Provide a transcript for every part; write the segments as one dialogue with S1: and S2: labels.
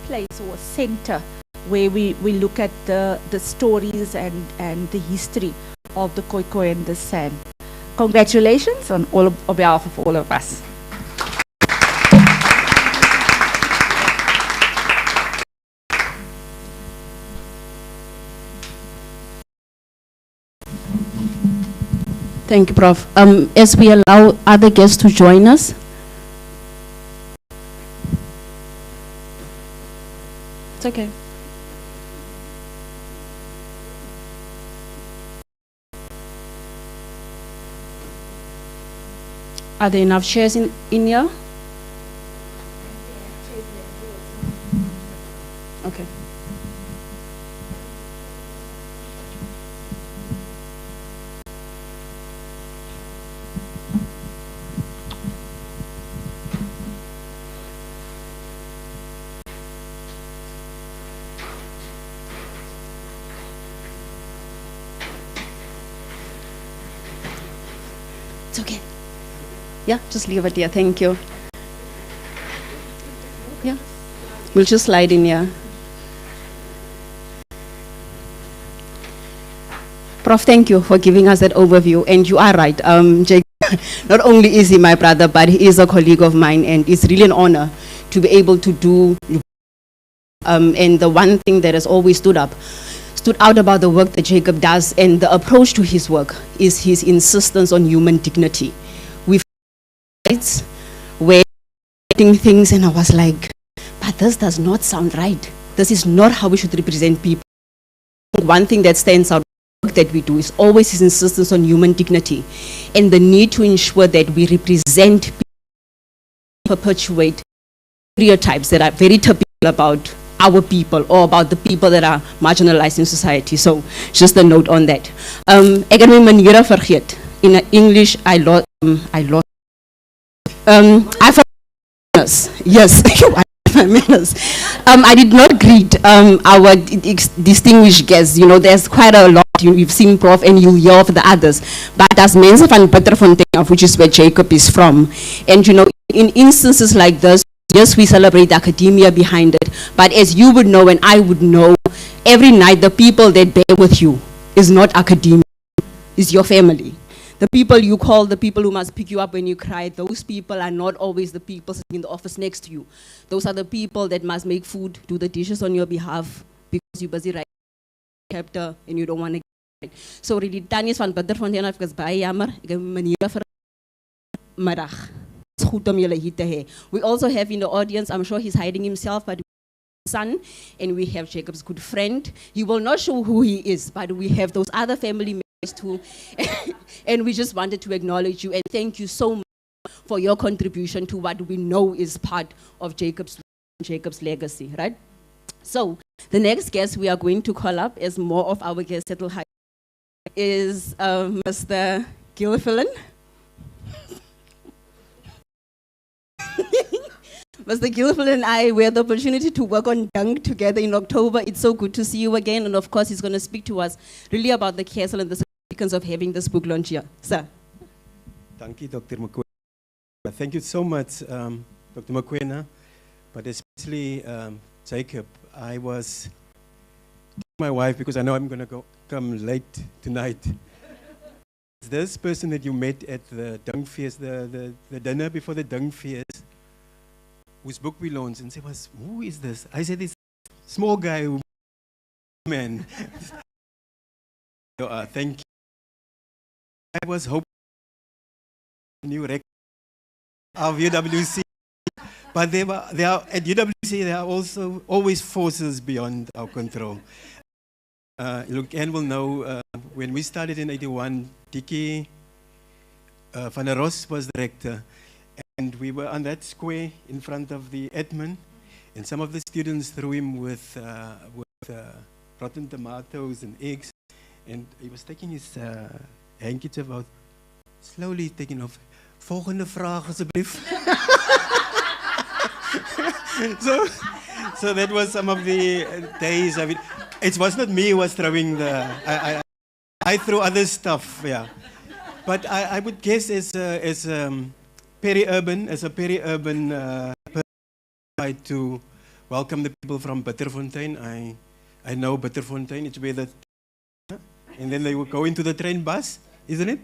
S1: place or a center where we look at the stories and the history of the Khoekhoe and the San. Congratulations on behalf of all of us.
S2: Thank you, Prof. As we allow other guests to join us. It's okay. Are there enough chairs in here? Okay. It's okay. Yeah, just leave it here. Thank you. Yeah, we'll just slide in here. Prof, thank you for giving us that overview. And you are right. Jacob, not only is he my brother, but he is a colleague of mine, and it's really an honor to be able to do. And the one thing that has always stood out about the work that Jacob does and the approach to his work is his insistence on human dignity. We've where things and I was like, but this does not sound right. This is not how we should represent people. One thing that stands out that we do is always his insistence on human dignity and the need to ensure that we represent people, perpetuate stereotypes that are very typical about our people or about the people that are marginalized in society. So just a note on that. Ek het my maniere vergeet. In English, I lost. I forgot. Yes, I did not greet our distinguished guests. You know, there's quite a lot. You've seen Prof and you'll hear of the others. But as mense van Bitterfontein, which is where Jacob is from. And you know, in instances like this, yes, we celebrate the academia behind it. But as you would know and I would know, every night the people that bear with you is not academia, is your family. The people you call, the people who must pick you up when you cry, those people are not always the people sitting in the office next to you. Those are the people that must make food, do the dishes on your behalf because you're busy writing a chapter and you don't want to get it. So really, Tanya's van Bitterfontein af, because baie jammer, ek het maniere vir middag. It's goed om julle hier te hê. We also have in the audience, I'm sure he's hiding himself, but son, and we have Jacob's good friend. He will not show who he is, but we have those other family members too. And we just wanted to acknowledge you and thank you so much for your contribution to what we know is part of Jacob's legacy, right? So the next guest we are going to call up as more of our guests settle high is Mr. Gilfillan. Mr. Gilfillan and I, we had the opportunity to work on Dunk together in October. It's so good to see you again. And of course, he's going to speak to us really about the castle and the significance of having this book launch here. Sir.
S3: Thank you, Dr. Mokoena. Thank you so much, Dr. Mokoena, but especially Jacob. I was my wife because I know I'm going to come late tonight. This person that you met at the Dunk Feast, the dinner before the Dunk Feast, whose book we launched, and said, who is this? I said, this small guy who man. So, thank you. I was hoping new record of UWC, but they are at UWC. There are also always forces beyond our control. Look, Anne will know when we started in '81, Dickie Van der Ros was director. And we were on that square in front of the admin, and some of the students threw him with rotten tomatoes and eggs, and he was taking his handkerchief out, slowly taking off. Volgende vraag alsjeblieft. So that was some of the days of it. It was not me who was throwing the. I threw other stuff, yeah. But I would guess as peri-urban, person, to welcome the people from Bitterfontein. I know Bitterfontein, it's where the, and then they will go into the train bus, isn't it?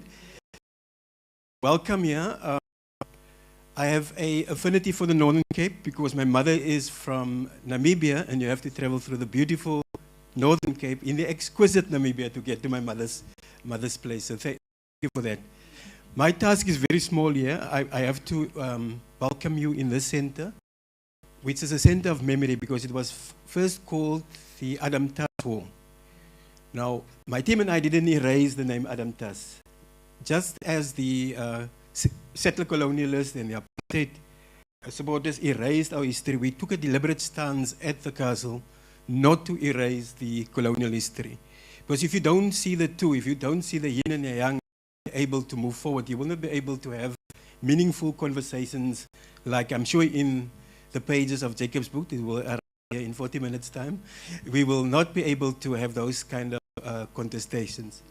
S3: Welcome here. I have an affinity for the Northern Cape because my mother is from Namibia, and you have to travel through the beautiful Northern Cape in the exquisite Namibia to get to my mother's place. So thank you for that. My task is very small here. I have to welcome you in this center, which is a center of memory because it was first called the Adam Tas Hall. Now, my team and I didn't erase the name Adam Tas. Just as the settler colonialists and the apartheid supporters erased our history, we took a deliberate stance at the castle not to erase the colonial history. Because if you don't see the two, if you don't see the yin and the yang able to move forward, you will not be able to have meaningful conversations like I'm sure in the pages of Jacob's book, it will arrive here in 40 minutes time, we will not be able to have those kind of contestations.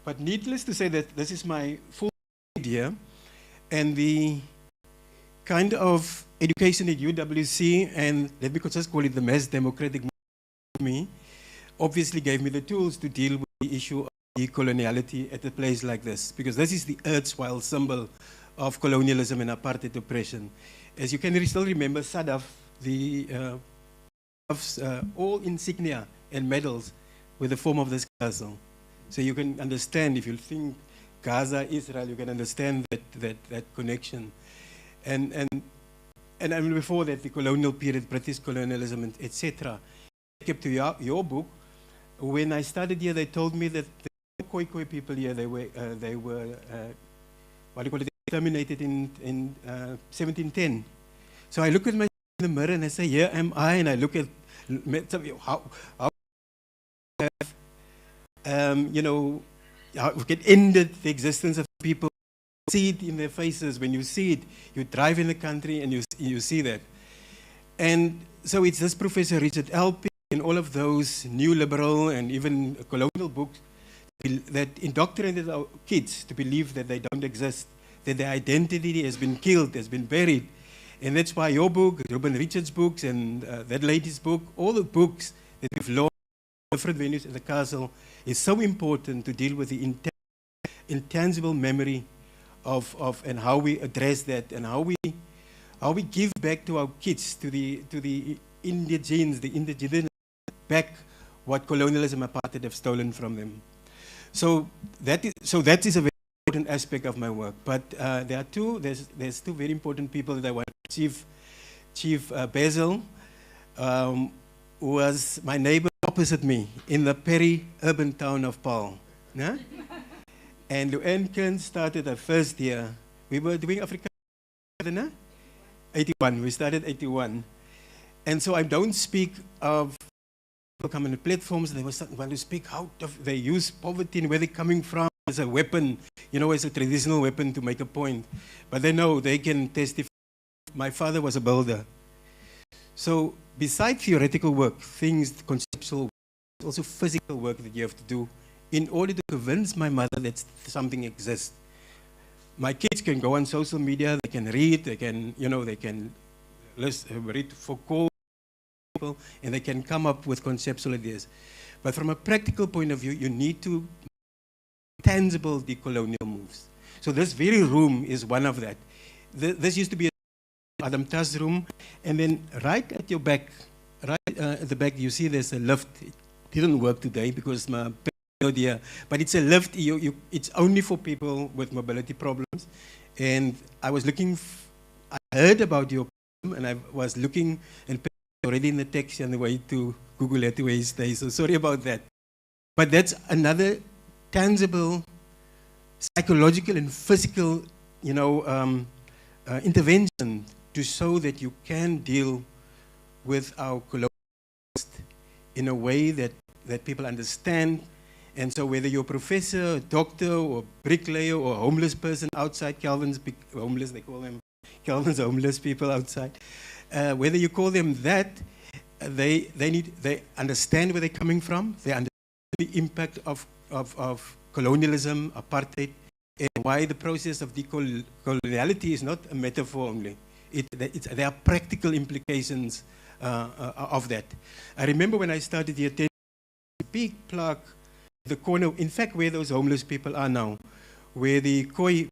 S3: But needless to say that this is my full idea, and the kind of education at UWC, and let me just call it the mass democratic movement, obviously gave me the tools to deal with the issue of decoloniality at a place like this, because this is the erstwhile symbol of colonialism and apartheid oppression. As you can still remember, SADF, all insignia and medals were the form of this castle. So you can understand, if you think Gaza, Israel, you can understand that connection. And before that, the colonial period, British colonialism, etc. Kept to your book. When I started here, they told me that the Khoekhoe people here, they were what do you call it, terminated in 1710. So I look at myself in the mirror and I say, here am I, and I look at how you know, how we can end the existence of people. See it in their faces. When you see it, you drive in the country and you see that. And so it's this Professor Richard Alpin and all of those new liberal and even colonial books that indoctrinated our kids to believe that they don't exist, that their identity has been killed, has been buried. And that's why your book, Ruben Richards' books, and that lady's book, all the books that we've launched in different venues at the castle, is so important to deal with the intangible memory of and how we address that, and how we give back to our kids, to the indigenous, back what colonialism and apartheid have stolen from them. So that is a very important aspect of my work. But there's two very important people that I want. Chief Basil was my neighbor opposite me in the peri-urban town of Paarl. Nah? And Luann Kern started her first year. We were doing Africa, 81. We started 81. And so I don't speak of people coming to platforms. They want to speak how they use poverty and where they're coming from as a weapon, you know, as a traditional weapon to make a point. But they know they can testify. My father was a builder. So besides theoretical work, things, conceptual work, also physical work that you have to do in order to convince my mother that something exists. My kids can go on social media, they can read, they can, you know, they can read Foucault, and they can come up with conceptual ideas. But from a practical point of view, you need to tangible decolonial moves. So this very room is one of that. This used to be Adam Tas room, and then right at your back, at the back, you see there's a lift. It didn't work today because my idea, but it's a lift. It's only for people with mobility problems. And I was looking. I heard about your problem, and I was looking and already in the taxi on the way to Google at where he stays. So sorry about that. But that's another tangible, psychological and physical, you know, intervention to show that you can deal with our colonialists in a way that people understand. And so whether you're a professor, a doctor, or bricklayer, or a homeless person outside, Calvin's homeless, they call them Calvin's homeless people outside, whether you call them that, they understand where they're coming from, they understand the impact of colonialism, apartheid, and why the process of decoloniality is not a metaphor only. There are practical implications of that. I remember when I started here, a big plaque at the corner, in fact, where those homeless people are now, where the Khoi,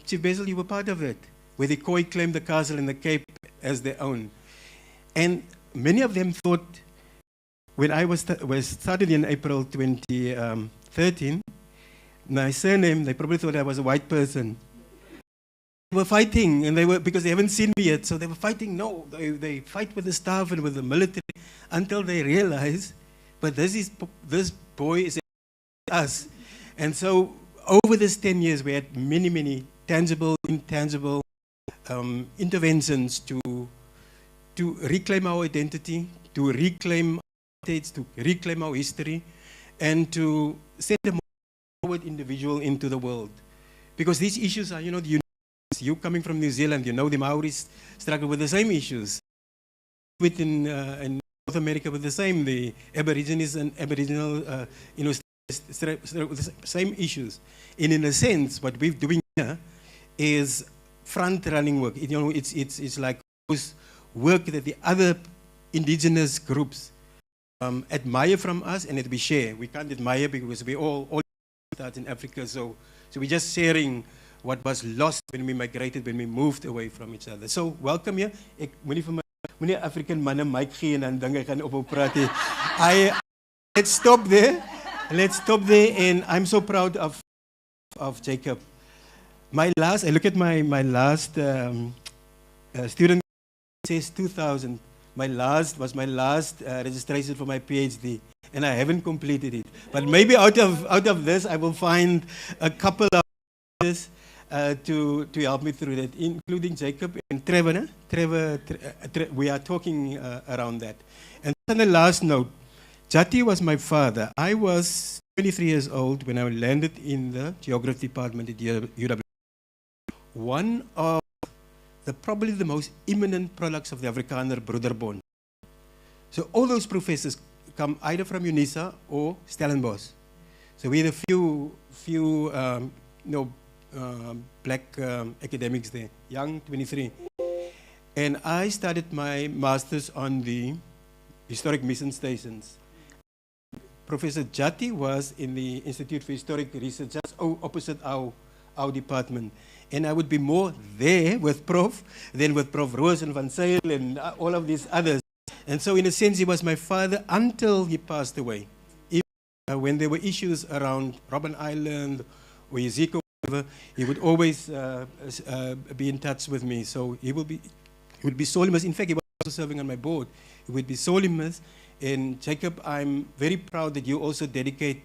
S3: Chief Basil, you were part of it, where the Khoi claimed the castle and the Cape as their own. And many of them thought, when I was started in April 2013, my surname, they probably thought I was a white person. They were fighting, and because they haven't seen me yet, so they were fighting. No, they fight with the staff and with the military until they realize, but this boy is us. And so over this 10 years, we had many, many tangible, intangible interventions to reclaim our identity, to reclaim to reclaim our history, and to send a more forward individual into the world. Because these issues are, you coming from New Zealand, the Maoris struggle with the same issues. In North America with the same, the Aborigines and Aboriginal, struggle with the same issues. And in a sense, what we're doing here is front-running work. It's like work that the other indigenous groups admire from us, and that we share. We can't admire because we all start in Africa, so we're just sharing what was lost when we migrated, when we moved away from each other. So welcome here. Ek moenie vir my African manne mic gee en dan dinge gaan op praat nie. Let's stop there. And I'm so proud of Jacob. I look at my last student says 2000. My last registration for my PhD, and I haven't completed it. But maybe out of this, I will find a couple of others to help me through that, including Jacob and Trevor. We are talking around that. And on the last note, Jati was my father. I was 23 years old when I landed in the geography department at UW. One of probably the most imminent products of the Afrikaner Broederbond. So all those professors come either from UNISA or Stellenbosch. So we had a few black academics there, young, 23. And I started my master's on the historic mission stations. Professor Jati was in the Institute for Historic Research, just opposite our department. And I would be more there with Prof than with Prof Roos and Van Zyl and all of these others. And so in a sense, he was my father until he passed away. Even, when there were issues around Robben Island or Ezekiel, he would always be in touch with me. So he would be sorely missed. In fact, he was also serving on my board. He would be sorely missed. And Jacob, I'm very proud that you also dedicate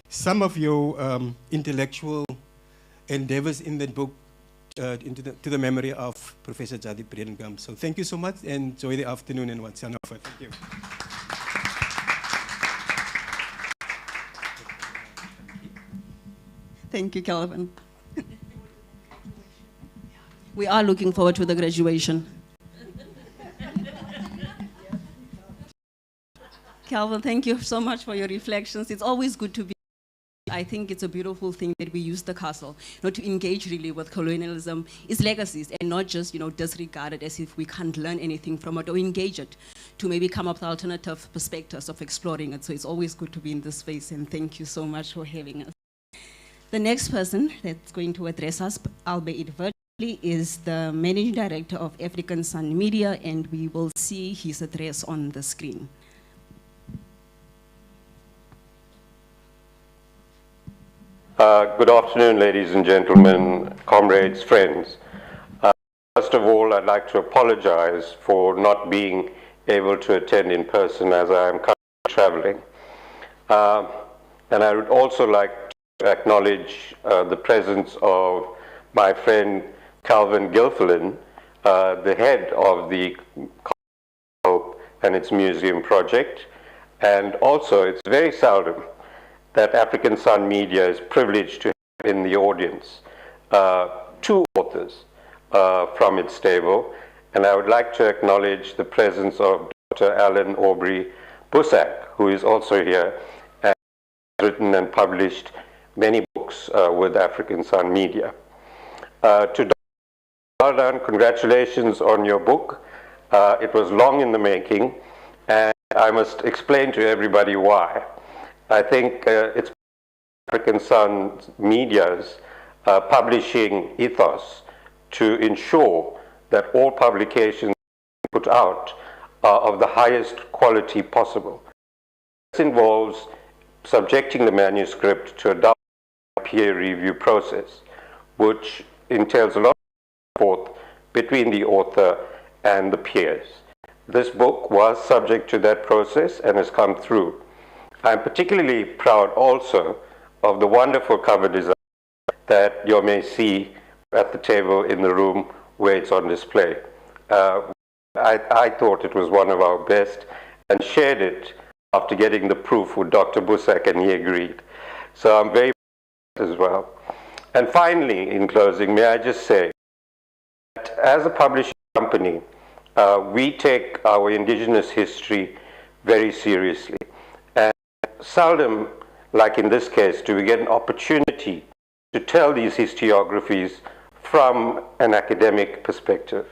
S3: some of your intellectual endeavors in that book to the memory of Professor Jati Bredenkamp. So thank you so much, and enjoy the afternoon and what's on offer. Thank you.
S2: Thank you, Calvin. We are looking forward to the graduation. Calvin, thank you so much for your reflections. It's always good to be. I think it's a beautiful thing that we use the castle, to engage really with colonialism, its legacies, and not just, disregard it as if we can't learn anything from it, or engage it to maybe come up with alternative perspectives of exploring it. So it's always good to be in this space, and thank you so much for having us. The next person that's going to address us, albeit virtually, is the Managing Director of African Sun Media, and we will see his address on the screen.
S4: Good afternoon, ladies and gentlemen, comrades, friends. First of all, I'd like to apologize for not being able to attend in person as I am currently traveling. And I would also like to acknowledge the presence of my friend Calvin Gilfillan, the head of the Khokhoe and its museum project. And also, it's very seldom that African Sun Media is privileged to have in the audience two authors from its stable. And I would like to acknowledge the presence of Dr. Alan Aubrey Bussack, who is also here and has written and published many books with African Sun Media. To Dr. Well done, congratulations on your book. It was long in the making, and I must explain to everybody why. I think it's African Sun Media's publishing ethos to ensure that all publications put out are of the highest quality possible. This involves subjecting the manuscript to a double peer review process, which entails a lot of forth between the author and the peers. This book was subject to that process and has come through. I'm particularly proud also of the wonderful cover design that you may see at the table in the room where it's on display. I thought it was one of our best and shared it after getting the proof with Dr. Busak, and he agreed. So I'm very proud as well. And finally, in closing, may I just say that as a publishing company, we take our indigenous history very seriously. And seldom, like in this case, do we get an opportunity to tell these historiographies from an academic perspective.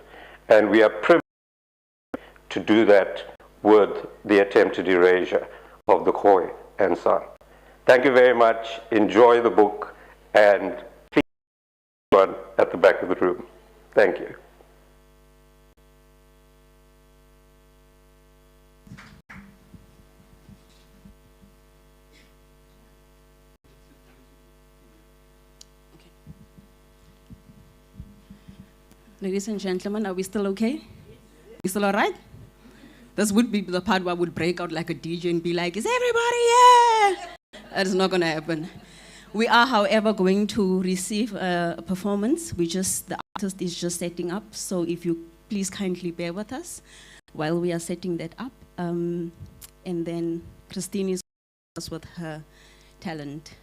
S4: And we are privileged to do that with the attempted erasure of the Khoekhoe and San. Thank you very much. Enjoy the book, and please one at the back of the room. Thank you.
S2: Ladies and gentlemen, are we still okay? We still all right? This would be the part where I would break out like a DJ and be like, is everybody here? That is not going to happen. We are, however, going to receive a performance. The artist is just setting up, so if you please kindly bear with us while we are setting that up. And then Christine is with us with her talent.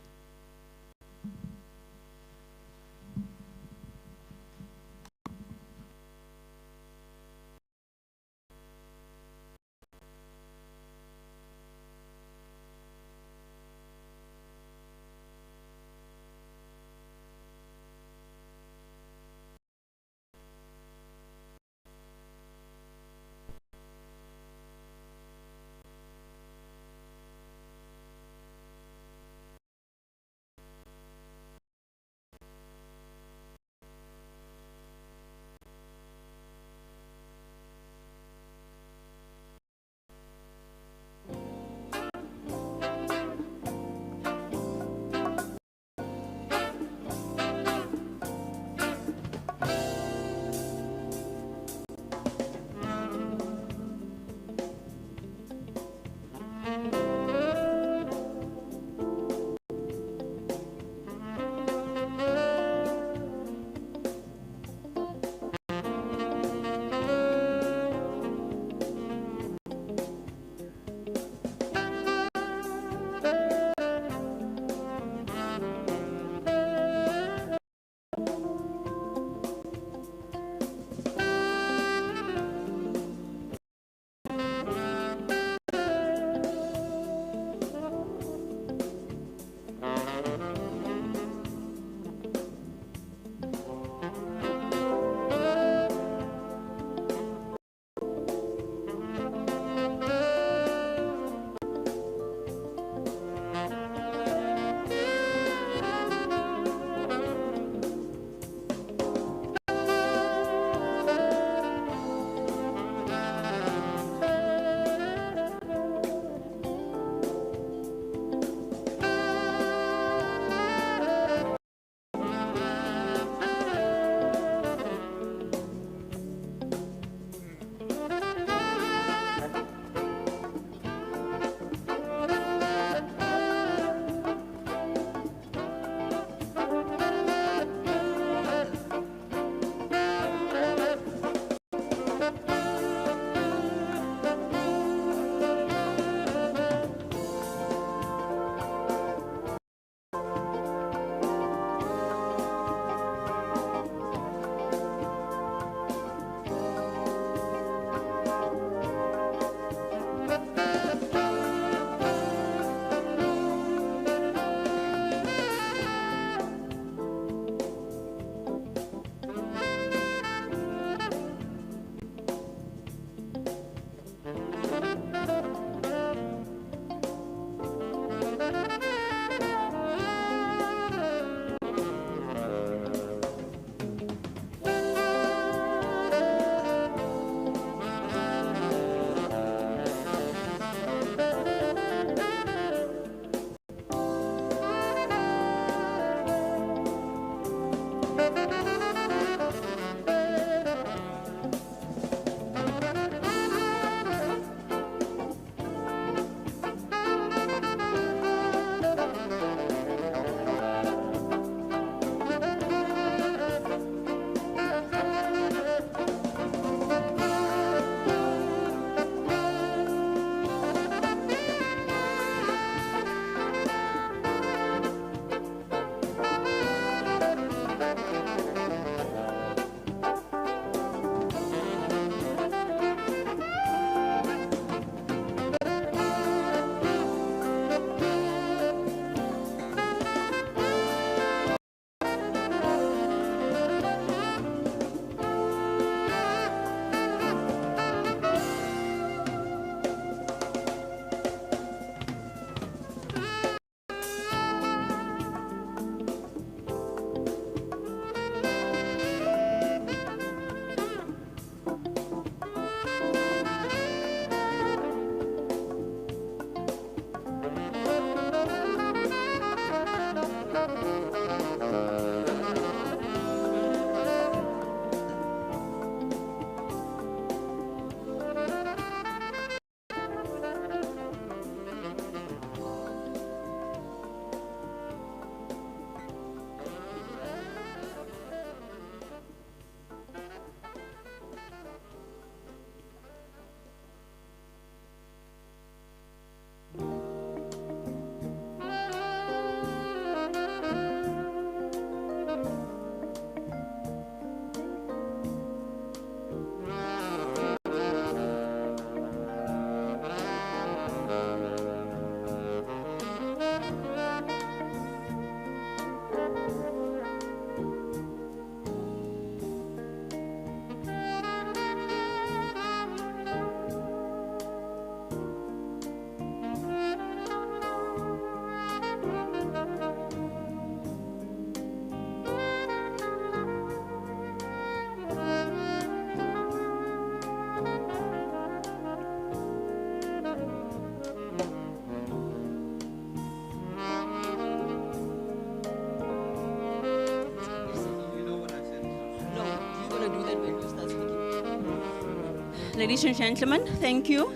S2: ladies and gentlemen, thank you.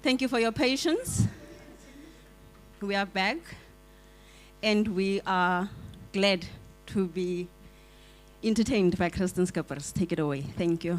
S2: Thank you for your patience. We are back, and we are glad to be entertained by Kristen Schippers. Take it away. Thank you.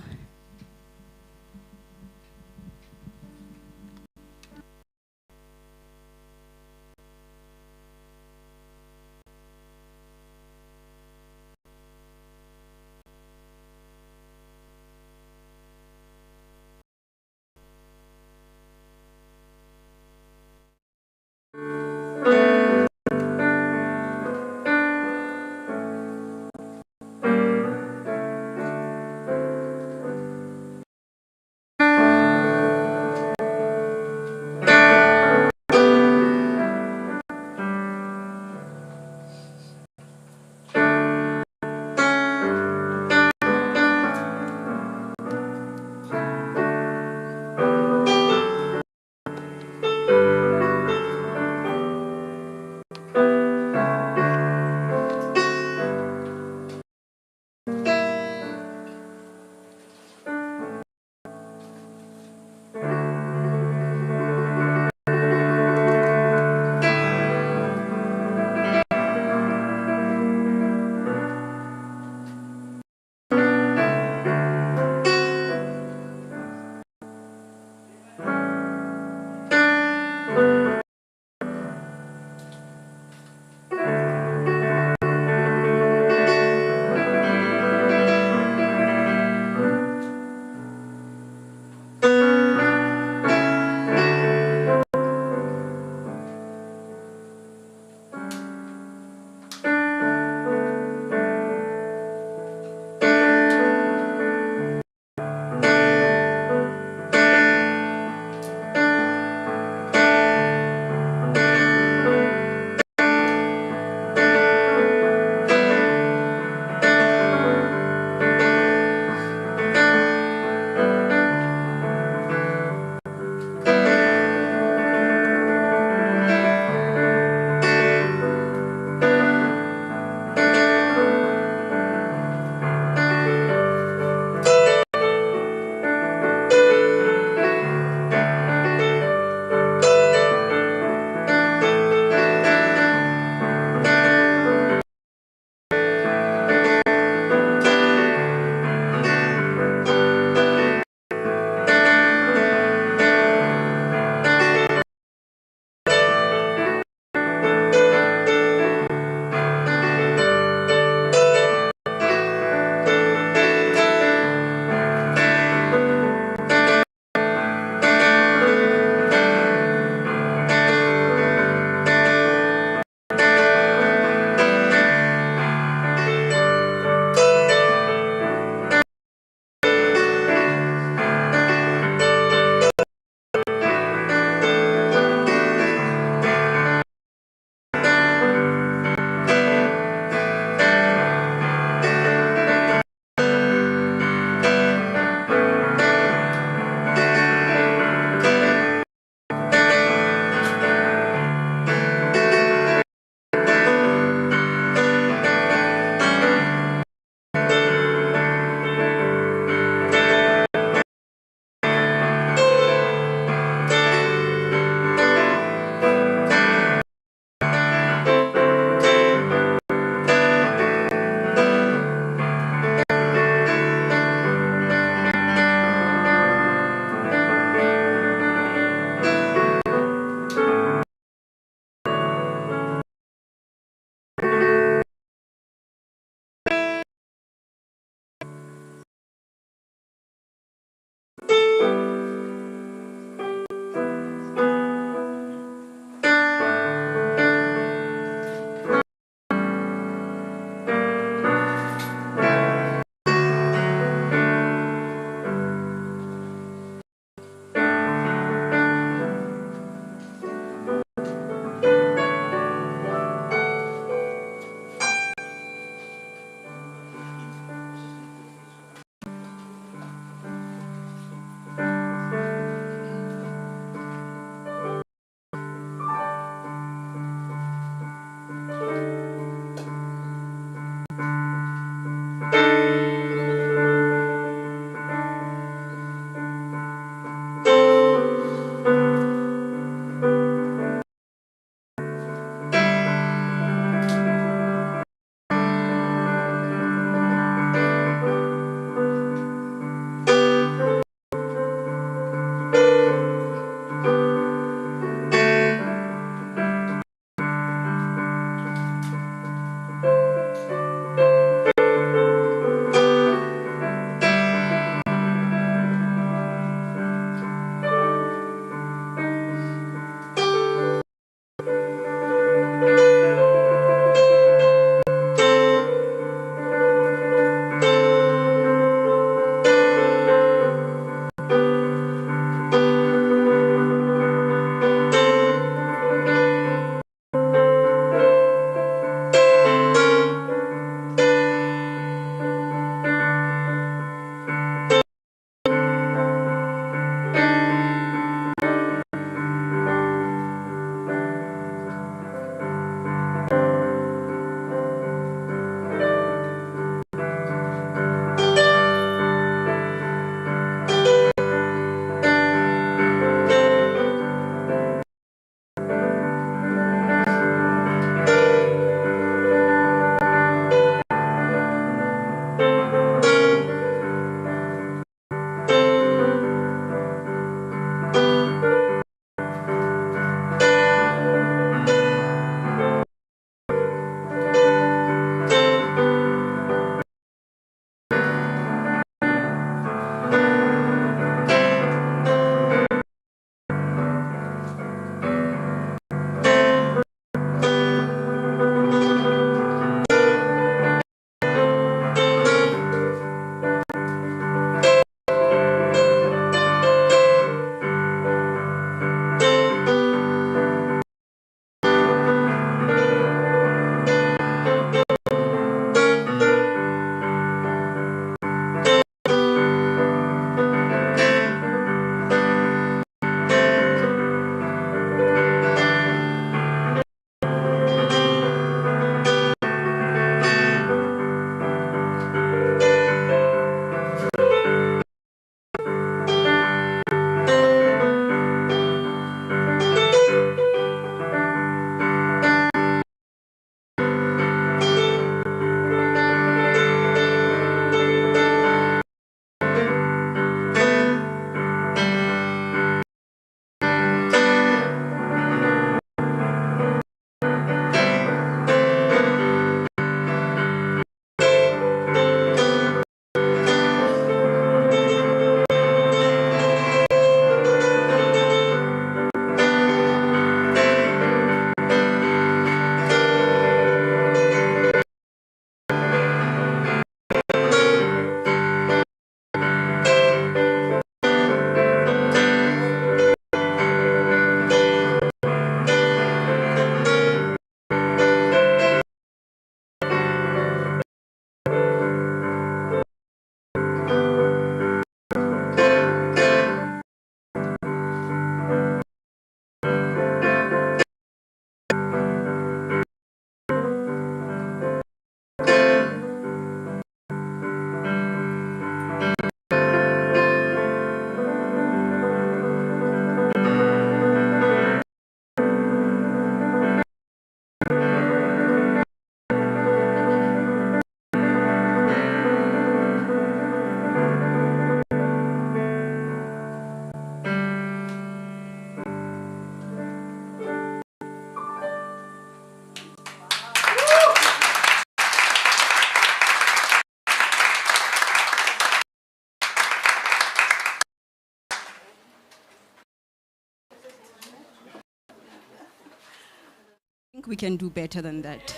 S2: think we can do better than that.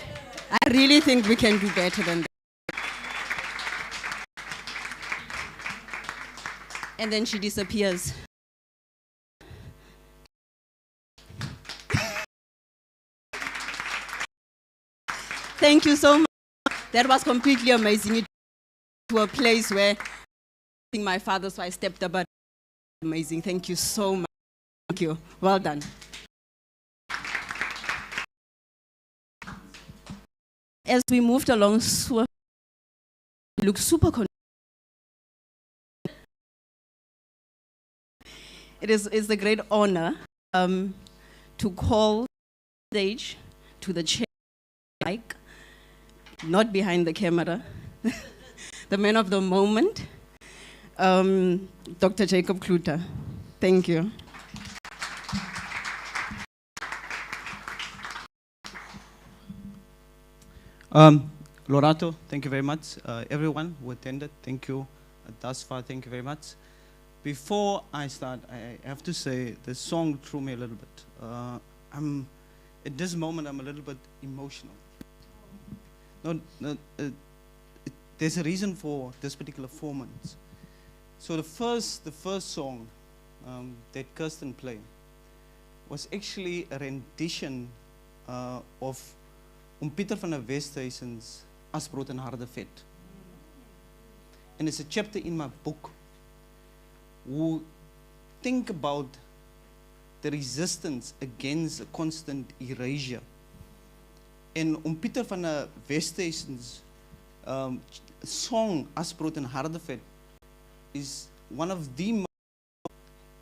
S2: I really think we can do better than that. And then she disappears. Thank you so much. That was completely amazing. It to a place where I think my father, so I stepped up. Amazing. Thank you so much. Thank you. Well done. As we moved along, we looked super it's a great honor to call stage to the chair, like, not behind the camera, the man of the moment, Dr. Jacob Cloete. Thank you.
S5: Lorato, thank you very much. Everyone who attended, thank you. Thus far, thank you very much. Before I start, I have to say the song threw me a little bit. At this moment, I'm a little bit emotional. There's a reason for this particular performance. So the first song that Kirsten played was actually a rendition of Pieter van der Westhuizen's As Brood en Harde Vet. And it's a chapter in my book who think about the resistance against a constant erasure. And Pieter van der Westhuizen's song As Brood en Harde Vet is one of the most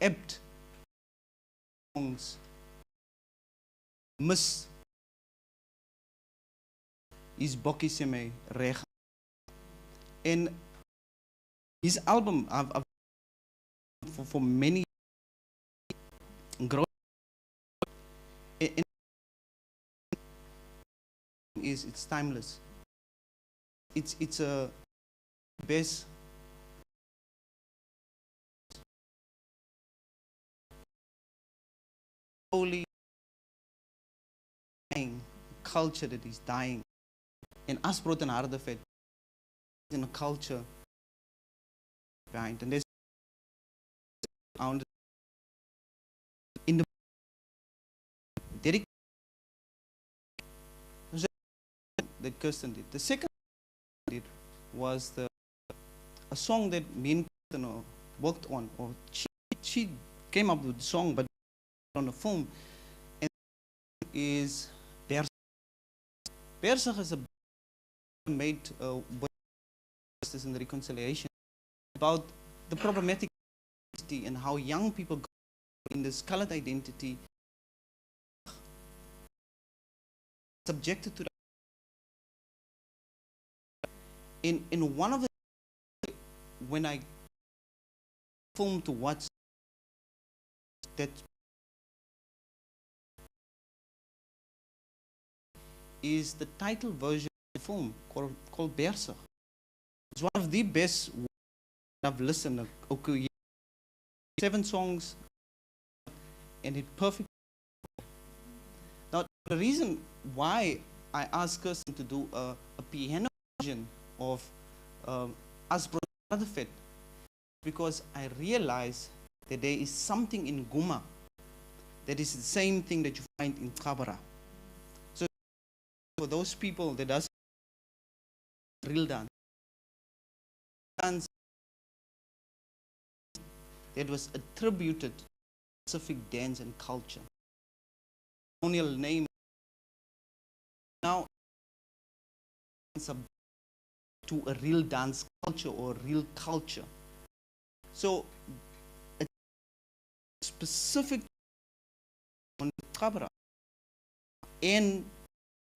S5: apt songs mis is Bokkie se my reg. And his album I've for many growth it's timeless. It's a best slowly dying culture that is dying. And As Brood en Harde Vet in a culture behind. And there's in the dedication that Kirsten did. The second did was a song that me and Kirsten worked on, or she came up with the song, but on the film, and is Persist. Persist is a made with justice and reconciliation about the problematic identity and how young people go in this colored identity subjected to that. In one of the when I filmed to watch that is the title version of the film called Persist. It's one of the best I've listened to. 7 songs and it perfect. Now the reason why I asked Kirsten to do a piano version of As Brood en Harde Vet because I realized that there is something in Guma that is the same thing that you find in Kabara. So for those people that does real dance that was attributed to specific dance and culture. Colonial name now to a real dance culture or real culture. So a specific on Kabra and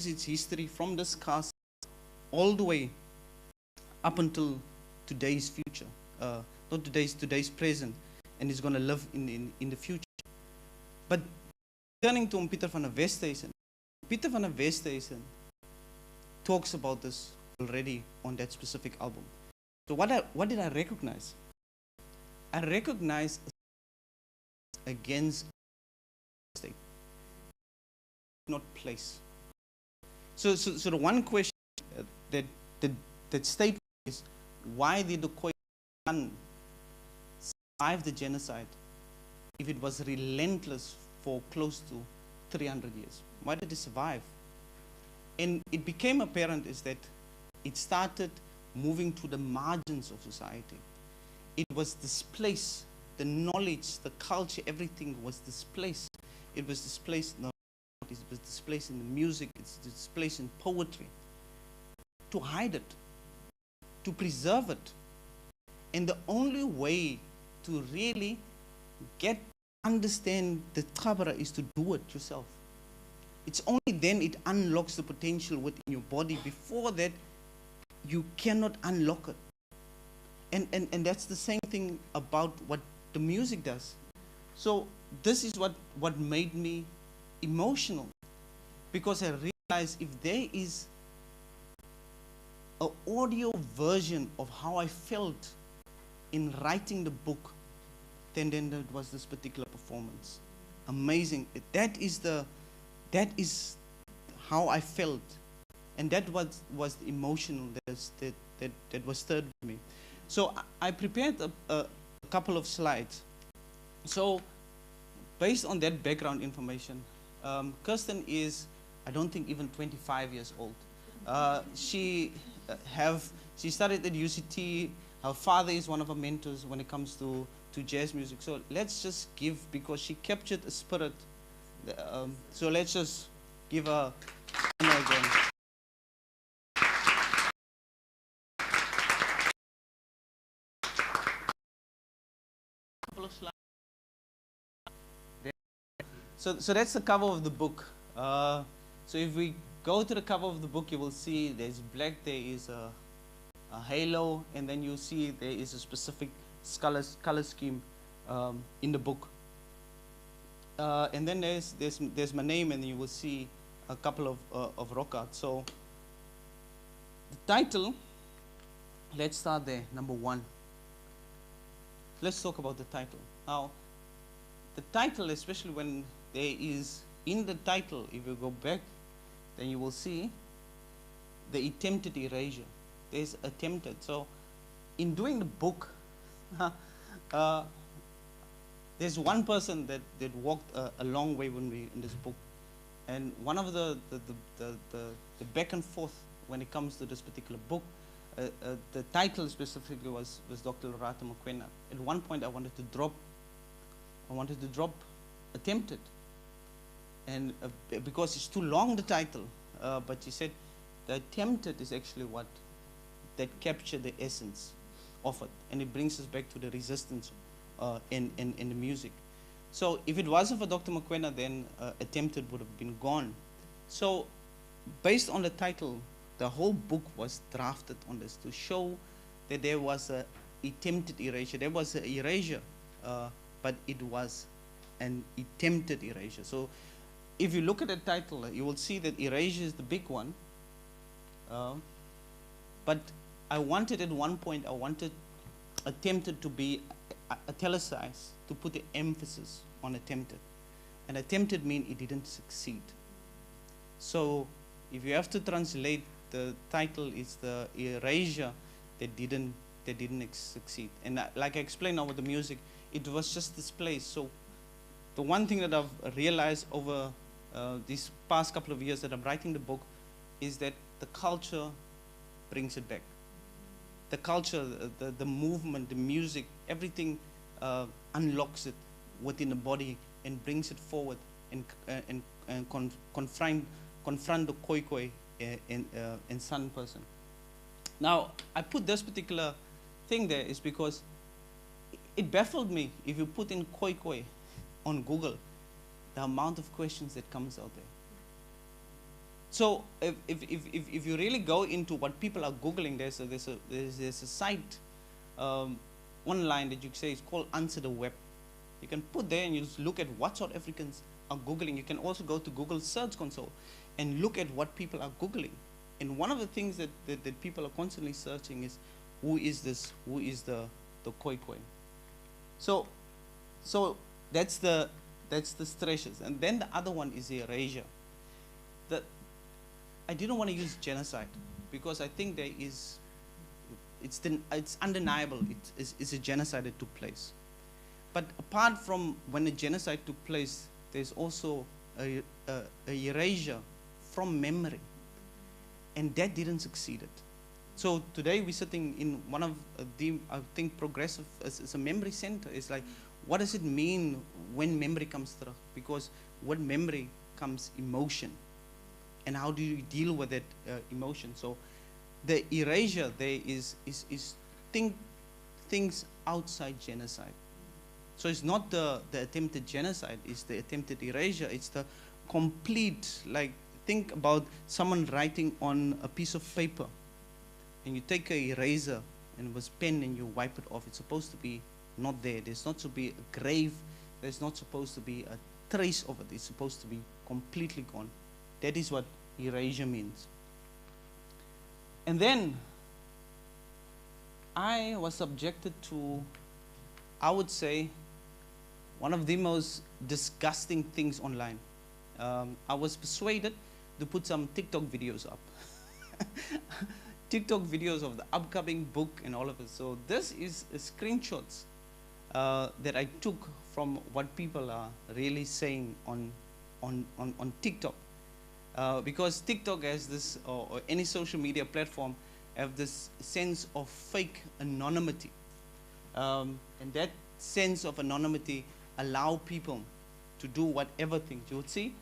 S5: its history from this cast all the way up until today's future, not today's present, and is going to live in the future. But turning to Pieter van der Westhuizen, Pieter van der Westhuizen talks about this already on that specific album. So what did I recognize? I recognized against state, not place. So the one question that statement is, why did the Khoekhoe and San survive the genocide if it was relentless for close to 300 years? Why did it survive? And it became apparent is that it started moving to the margins of society. It was displaced. The knowledge, the culture, everything was displaced. It was displaced in the art, it was displaced in the music, it's displaced in poetry. To hide it, to preserve it. And the only way to really understand the tabara is to do it yourself. It's only then it unlocks the potential within your body. Before that, you cannot unlock it. And that's the same thing about what the music does. So this is what made me emotional, because I realized if there is an audio version of how I felt in writing the book, then it was this particular performance. Amazing. That is how I felt, and that was the emotional that was stirred with me. So I prepared a couple of slides. So based on that background information, Kirsten is, I don't think, even 25 years old. She studied at UCT. Her father is one of her mentors when it comes to jazz music. So let's just give, because she captured a spirit. So let's just give her again. Couple of slides. So that's the cover of the book. So if we go to the cover of the book, you will see there's black, there is a halo, and then you see there is a specific color scheme in the book. And then there's my name, and you will see a couple of rock art. So the title, let's start there, number 1. Let's talk about the title. Now, the title, especially when there is in the title, if you go back, then you will see the attempted erasure. There's attempted. So in doing the book, there's one person that walked a long way when we in this book, and one of the back and forth when it comes to this particular book, the title specifically was Dr. Mokoena. At one point, I wanted to drop attempted, and because it's too long, the title, but she said the attempted is actually what that captured the essence of it, and it brings us back to the resistance in the music. So if it wasn't for Dr. Mokoena, then attempted would have been gone. So based on the title, the whole book was drafted on this to show that there was a attempted erasure. There was an erasure, but it was an attempted erasure. So if you look at the title, you will see that erasure is the big one. But I wanted, at one point, I wanted attempted to be italicized, to put the emphasis on attempted. And attempted means it didn't succeed. So if you have to translate, the title is the erasure that didn't succeed. And like I explained now with the music, it was just displaced. So the one thing that I've realized over these past couple of years that I'm writing the book is that the culture brings it back. The culture, the movement, the music, everything unlocks it within the body and brings it forward and confront the Khoekhoe and San person. Now, I put this particular thing there is because it baffled me. If you put in Khoekhoe on Google, the amount of questions that comes out there. So if you really go into what people are Googling, there's a site online that you say is called Answer the Web. You can put there and you just look at what South Africans are Googling. You can also go to Google Search Console and look at what people are Googling. And one of the things that people are constantly searching is, who is this? Who is the Khoekhoe? So that's the stretches. And then the other one is the erasure. I didn't want to use genocide because I think there is, it's undeniable, it's a genocide that took place. But apart from when a genocide took place, there's also a erasure from memory. And that didn't succeed. So today we're sitting in one of the, I think, progressive, it's a memory center. It's like, what does it mean when memory comes through? Because with memory comes emotion. And how do you deal with that emotion? So the erasure there is think things outside genocide. So it's not the attempted genocide, it's the attempted erasure. It's the complete, like, think about someone writing on a piece of paper and you take a eraser and with pen and you wipe it off. It's supposed to be not there. There's not supposed to be a grave. There's not supposed to be a trace of it. It's supposed to be completely gone. That is what erasure means. And then I was subjected to, I would say, one of the most disgusting things online. I was persuaded to put some TikTok videos up. TikTok videos of the upcoming book and all of it. So this is screenshots that I took from what people are really saying on TikTok. Because TikTok has this, or any social media platform, have this sense of fake anonymity. And that sense of anonymity allow people to do whatever things. You would see,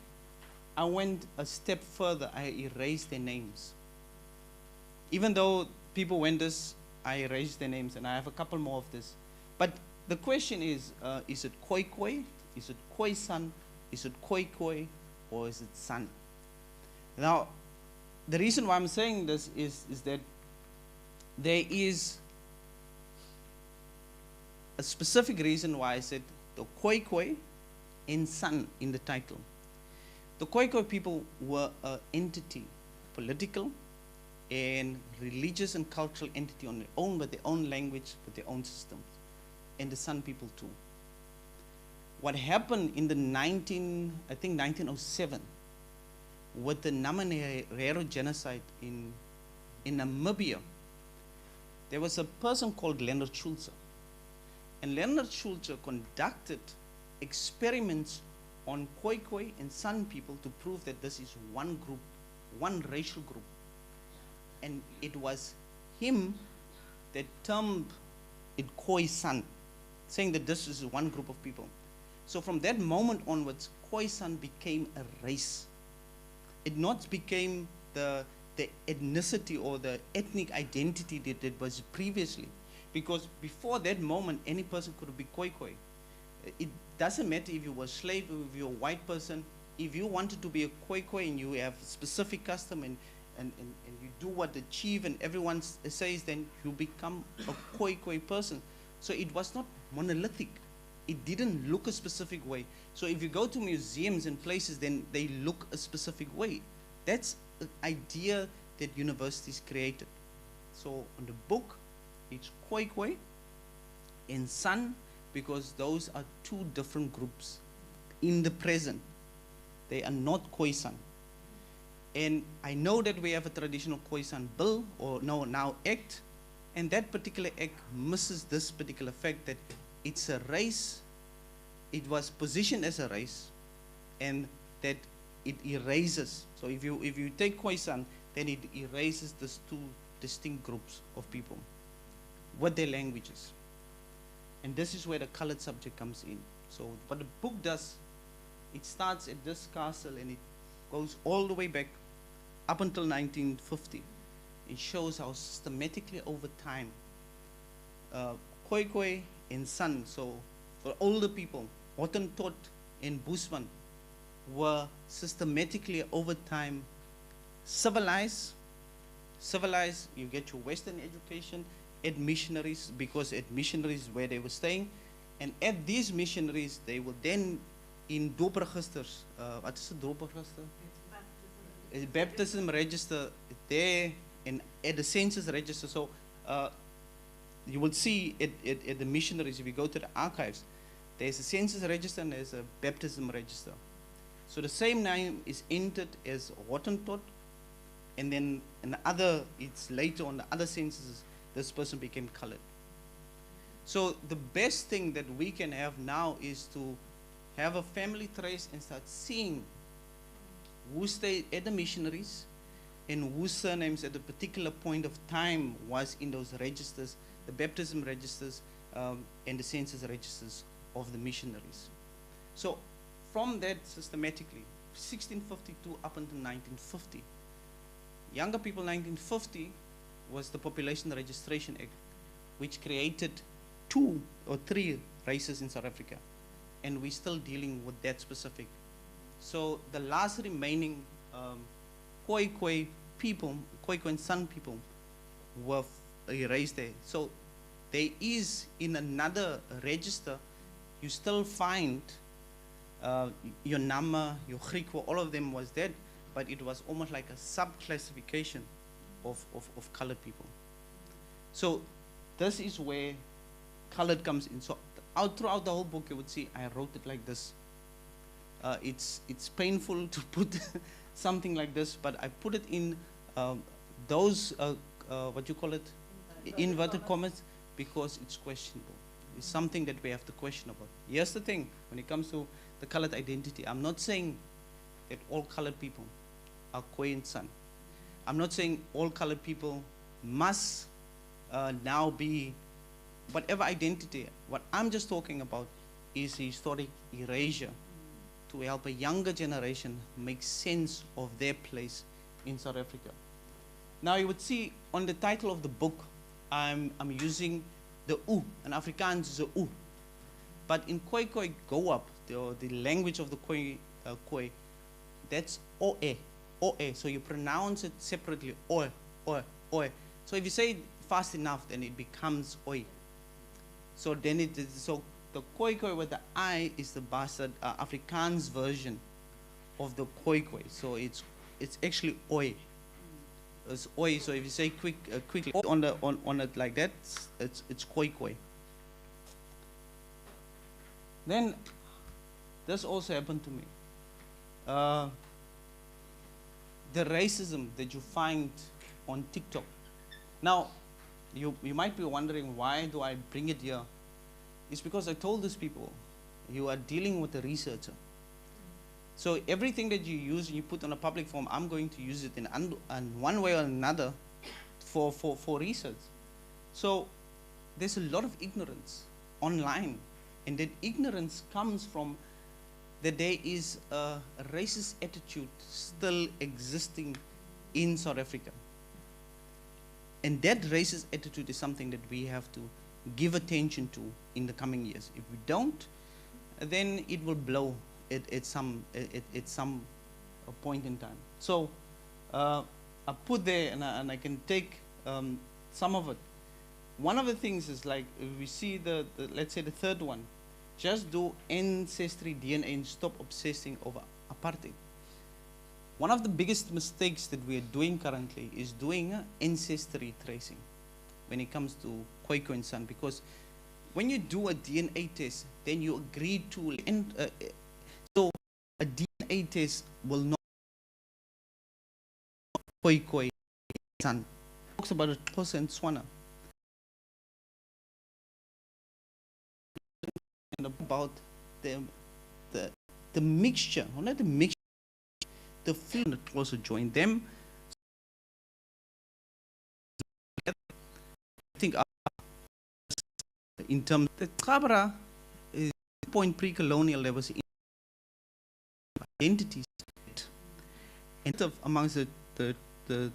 S5: I went a step further. I erased their names. Even though people went this, I erased their names, and I have a couple more of this. But the question is it Khoekhoe? Is it Khoe-san? Is it Khoekhoe? Or is it San? Now, the reason why I'm saying this is that there is a specific reason why I said the Khoekhoe and San in the title. The Khoekhoe people were an entity, political and religious and cultural entity on their own, with their own language, with their own systems, and the San people too. What happened in the 1907, with the Namanero genocide in Namibia, there was a person called Leonard Schulze. And Leonard Schulze conducted experiments on Khoekhoe and San people to prove that this is one group, one racial group. And it was him that termed it Khoe-san, saying that this is one group of people. So from that moment onwards, Khoe-san became a race. It not became the ethnicity or the ethnic identity that it was previously. Because before that moment, any person could be Khoekhoe. It doesn't matter if you were a slave or if you're a white person. If you wanted to be a Khoekhoe and you have specific custom and you do what the chief and everyone says, then you become a Khoekhoe person. So it was not monolithic. It didn't look a specific way. So if you go to museums and places, then they look a specific way. That's the idea that universities created. So on the book, it's Khoekhoe and San, because those are two different groups in the present. They are not Khoe-san. And I know that we have a traditional Khoe-san bill, or no, now act, and that particular act misses this particular fact that it's a race, it was positioned as a race, and that it erases. So if you take Khoe-san, then it erases these two distinct groups of people with their languages. And this is where the colored subject comes in. So what the book does, it starts at this castle and it goes all the way back up until 1950. It shows how systematically over time, Khoekhoe and San, so for older people, Hottentot and Boesman, were systematically over time civilized. You get your Western education at missionaries, because at missionaries where they were staying, and at these missionaries they were then in doopregisters. What is a doopregister? Baptism register there, and at the census register. So you will see at the missionaries, if you go to the archives, there's a census register and there's a baptism register. So the same name is entered as Hottentot, And then it's later on the other censuses, this person became colored. So the best thing that we can have now is to have a family trace and start seeing who stayed at the missionaries and whose surnames at a particular point of time was in those registers, the baptism registers and the census registers of the missionaries. So from that systematically, 1652 up until 1950, younger people 1950 was the Population Registration Act, which created 2 or 3 races in South Africa, and we're still dealing with that specific. So the last remaining Khoekhoe people, Khoekhoe and San people, were erased there. So there is in another register, you still find your Nama, your Khoekhoe, all of them was dead, but it was almost like a sub-classification of colored people. So this is where colored comes in. So throughout the whole book, you would see I wrote it like this. It's painful to put something like this, but I put it in those, what you call it, inverted commas, because it's questionable. It's something that we have to question about. Here's the thing, when it comes to the colored identity, I'm not saying that all colored people are Khoekhoe and San. I'm not saying all colored people must now be whatever identity. What I'm just talking about is historic erasure to help a younger generation make sense of their place in South Africa. Now you would see on the title of the book, I'm using the U, and Afrikaans is a U. But in Khoekhoe go up, the language of the Khoekhoe, that's OE, OE. So you pronounce it separately, OE, OE, OE. So if you say it fast enough, then it becomes OE. So then so the Khoekhoe with the I is the bastard Afrikaans version of the Khoekhoe. So it's actually OE. It's OE. So if you say quickly on it like that, it's Khoekhoe. Then this also happened to me. The racism that you find on TikTok. Now, you might be wondering, why do I bring it here? It's because I told these people, you are dealing with a researcher. So everything that you use and you put on a public forum, I'm going to use it in one way or another for research. So there's a lot of ignorance online, and that ignorance comes from that there is a racist attitude still existing in South Africa. And that racist attitude is something that we have to give attention to in the coming years. If we don't, then it will blow at some point in time. So I put there, and I can take some of it. One of the things is, like, we see let's say the third one, just do ancestry DNA and stop obsessing over apartheid. One of the biggest mistakes that we are doing currently is doing ancestry tracing when it comes to Khoekhoe and San, because when you do a DNA test, then you agree to, so a DNA test will not Khoekhoe and San. Talks about a Xhosa and Swana. And about the mixture, or not the mixture, the film that also join them. I think in terms of the Cabra is point pre-colonial, there was identities, and amongst the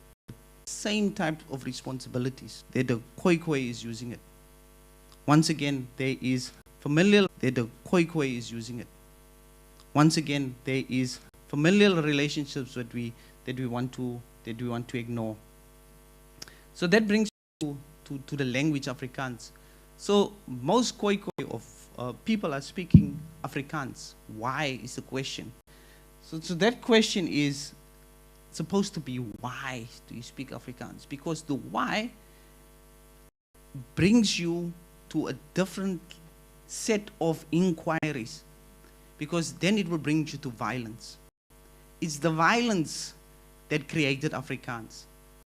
S5: same type of responsibilities that the Khoekhoe is using it. Once again, there is familial that the Khoekhoe is using it. Once again, there is familial relationships that we want to ignore. So that brings to the language Afrikaans. So most Khoekhoe of people are speaking Afrikaans. Why is the question? So that question is supposed to be, why do you speak Afrikaans? Because the why brings you to a different set of inquiries, because then it will bring you to violence. It's the violence that created Afrikaans.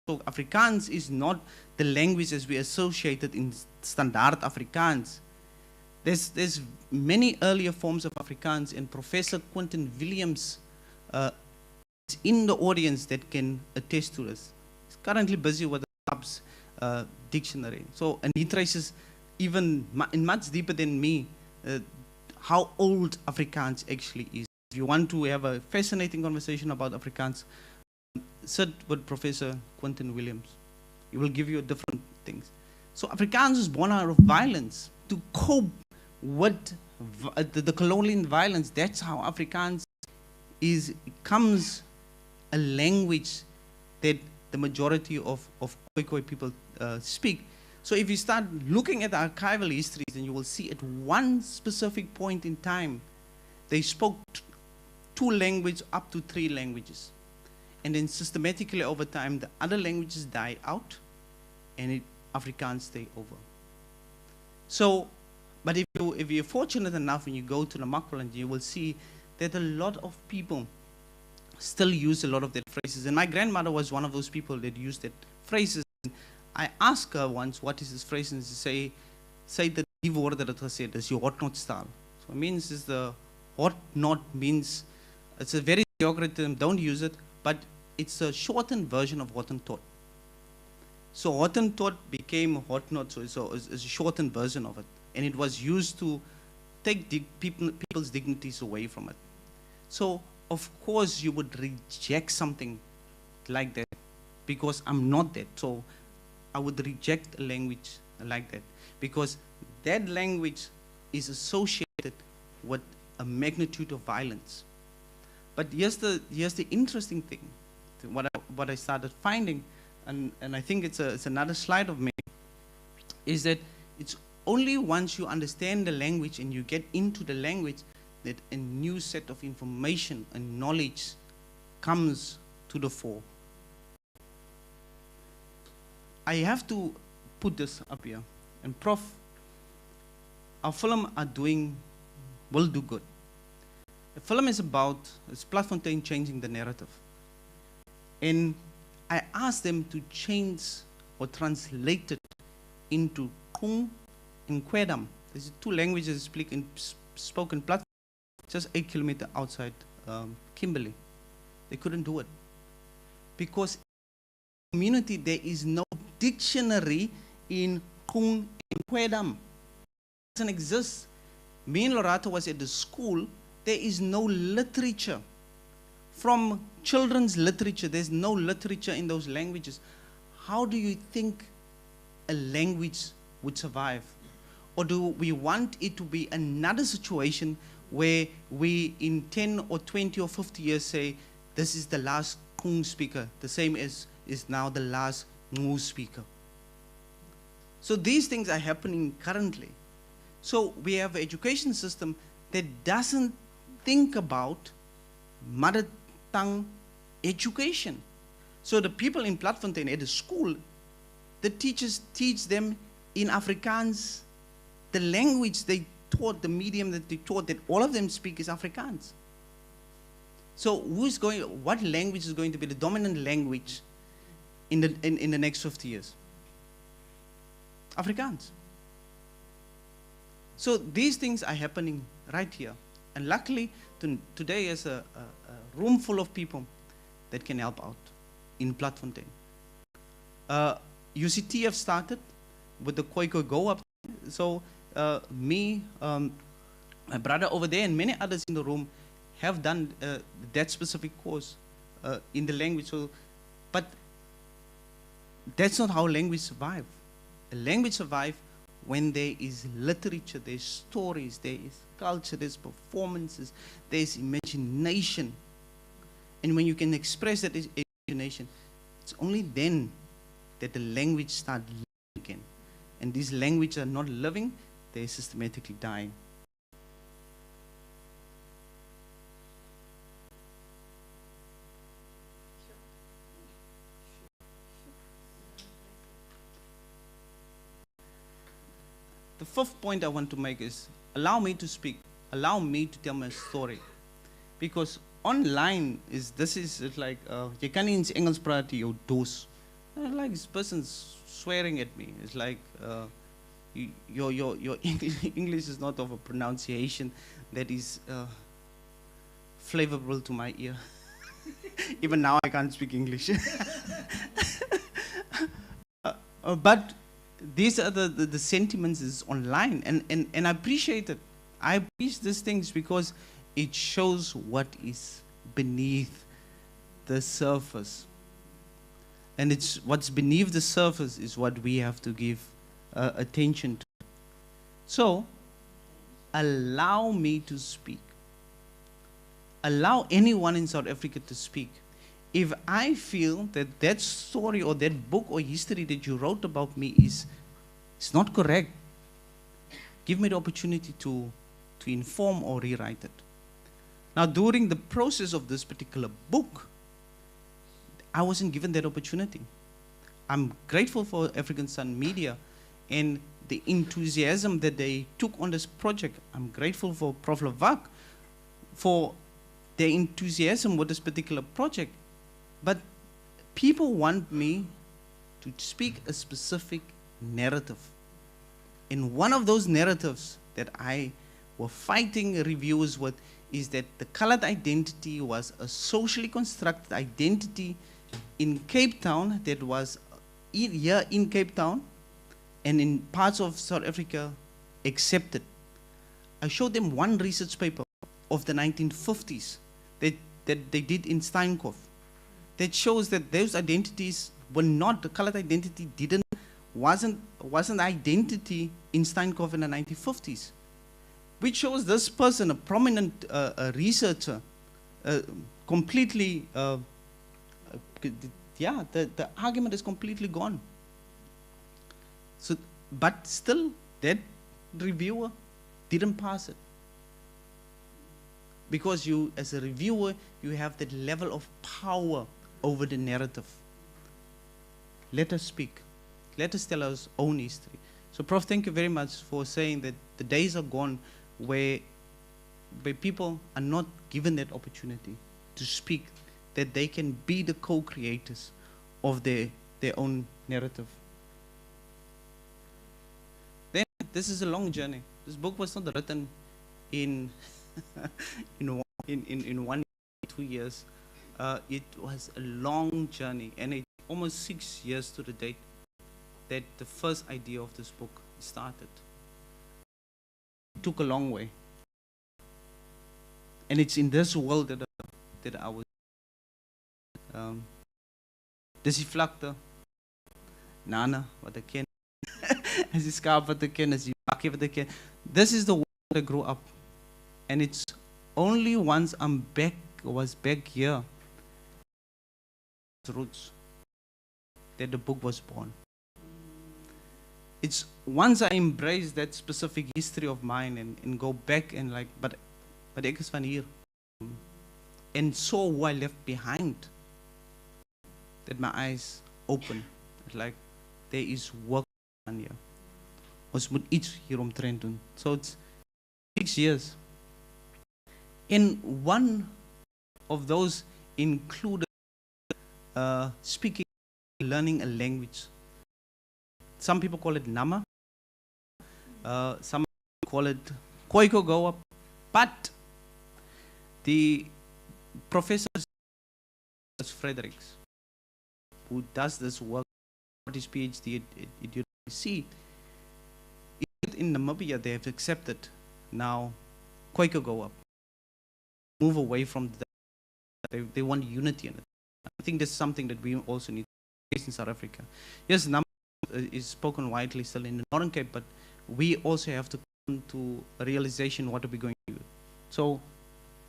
S5: So Afrikaans is not the language as we associated in standaard Afrikaans. There's many earlier forms of Afrikaans, and Professor Quentin Williams is in the audience that can attest to this. He's currently busy with the Club's dictionary. So, and he traces even much deeper than me how old Afrikaans actually is. If you want to have a fascinating conversation about Afrikaans, sit with Professor Quentin Williams. He will give you different things. So Afrikaans was born out of violence to cope with the colonial violence. That's how Afrikaans becomes a language that the majority of Khoekhoe people speak. So if you start looking at the archival histories, then you will see at one specific point in time, they spoke 2 languages up to 3 languages. And then systematically over time, the other languages died out, and Afrikaans stayed over. So, but if you're fortunate enough and you go to the Makwaland, you will see that a lot of people still use a lot of their phrases. And my grandmother was one of those people that used that phrases. I asked her once, what is this phrase? And she say that die woorde dat gesê, dis jou hot not staal. So it means is the hot not means, it's a very geographic term, don't use it, but it's a shortened version of Hottentot. So Hottentot became Hotnot, so it's a shortened version of it. And it was used to take people's dignities away from it. So, of course, you would reject something like that because I'm not that. So I would reject a language like that because that language is associated with a magnitude of violence. But here's the interesting thing, what I started finding, and I think it's another slide of me, is that it's only once you understand the language and you get into the language that a new set of information and knowledge comes to the fore. I have to put this up here, and Prof, our film will do good. The film is about, it's Platfontein changing the narrative. And I asked them to change or translate it into Khokhoe and Kwedam. These are 2 languages spoken Platfontein, just 8 kilometers outside Kimberley. They couldn't do it. Because in the community, there is no dictionary in Khokhoe and Kwedam. It doesn't exist. Me and Lorata was at the school. There is no literature. From children's literature, there's no literature in those languages. How do you think a language would survive? Or do we want it to be another situation where we in 10 or 20 or 50 years say, this is the last Khokhoe speaker, the same as is now the last Ngu speaker? So these things are happening currently. So we have an education system that doesn't think about mother tongue education. So the people in Platfontein at the school, the teachers teach them in Afrikaans. The language they taught, the medium that they taught, that all of them speak is Afrikaans. So what language is going to be the dominant language in the next 50 years? Afrikaans. So these things are happening right here. And luckily, today is a room full of people that can help out in Platfontein. UCTF started with the Khoekhoe Go Up. So me, my brother over there, and many others in the room have done that specific course in the language. So, but that's not how language survive. A language survive when there is literature, there's stories, there is culture, there's performances, there's imagination. And when you can express that imagination, it's only then that the language starts living again. And these languages are not living, they're systematically dying. The 5th point I want to make is, allow me to speak, allow me to tell my story. Because online is, this is like, jy kan nie in Engels praat jou doos. Like this person's swearing at me. It's like, your English is not of a pronunciation that is flavorable to my ear. Even now I can't speak English. But these are the sentiments is online, and I appreciate it. I appreciate these things because it shows what is beneath the surface. And it's what's beneath the surface is what we have to give attention to. So, allow me to speak. Allow anyone in South Africa to speak. If I feel that that story or that book or history that you wrote about me is not correct, give me the opportunity to inform or rewrite it. Now, during the process of this particular book, I wasn't given that opportunity. I'm grateful for African Sun Media and the enthusiasm that they took on this project. I'm grateful for Prof. Lavak for their enthusiasm with this particular project. But people want me to speak a specific narrative. And one of those narratives that I were fighting reviewers with is that the colored identity was a socially constructed identity in Cape Town that was here in Cape Town and in parts of South Africa accepted. I showed them one research paper of the 1950s that they did in Steinkopf that shows that those identities were not, the colored identity wasn't identity in Steinkopf in the 1950s. Which shows this person, a prominent researcher, completely, the argument is completely gone. So, but still, that reviewer didn't pass it. Because you, as a reviewer, you have that level of power over the narrative. Let us speak. Let us tell our own history. So, Prof, thank you very much for saying that the days are gone where people are not given that opportunity to speak, that they can be the co-creators of their own narrative. Then, this is a long journey. This book was not written in in 1 year, 2 years. It was a long journey, and it almost 6 years to the date that the first idea of this book started. It took a long way, and it's in this world that I was. Dis die vlakte, Nana wat ek ken, as die skaap wat ek ken, as die bakkie wat ek ken. This is the world I grew up, and it's only once was back here, roots, that the book was born. It's once I embrace that specific history of mine and go back and like, but ek is van hier, and saw who I left behind, that my eyes open. It's like, there is work on here. Ons moet iets hieromtrent doen. So it's 6 years. And one of those included speaking, learning a language. Some people call it Nama. Some call it Khoekhoe, but the professor Fredericks, who does this work, got his PhD at UWC, in Namibia they have accepted now Khoekhoe, move away from that. They want unity in it. I think that's something that we also need to face in South Africa. Yes, Nama is spoken widely still in the Northern Cape, but we also have to come to a realization what are we going to do. So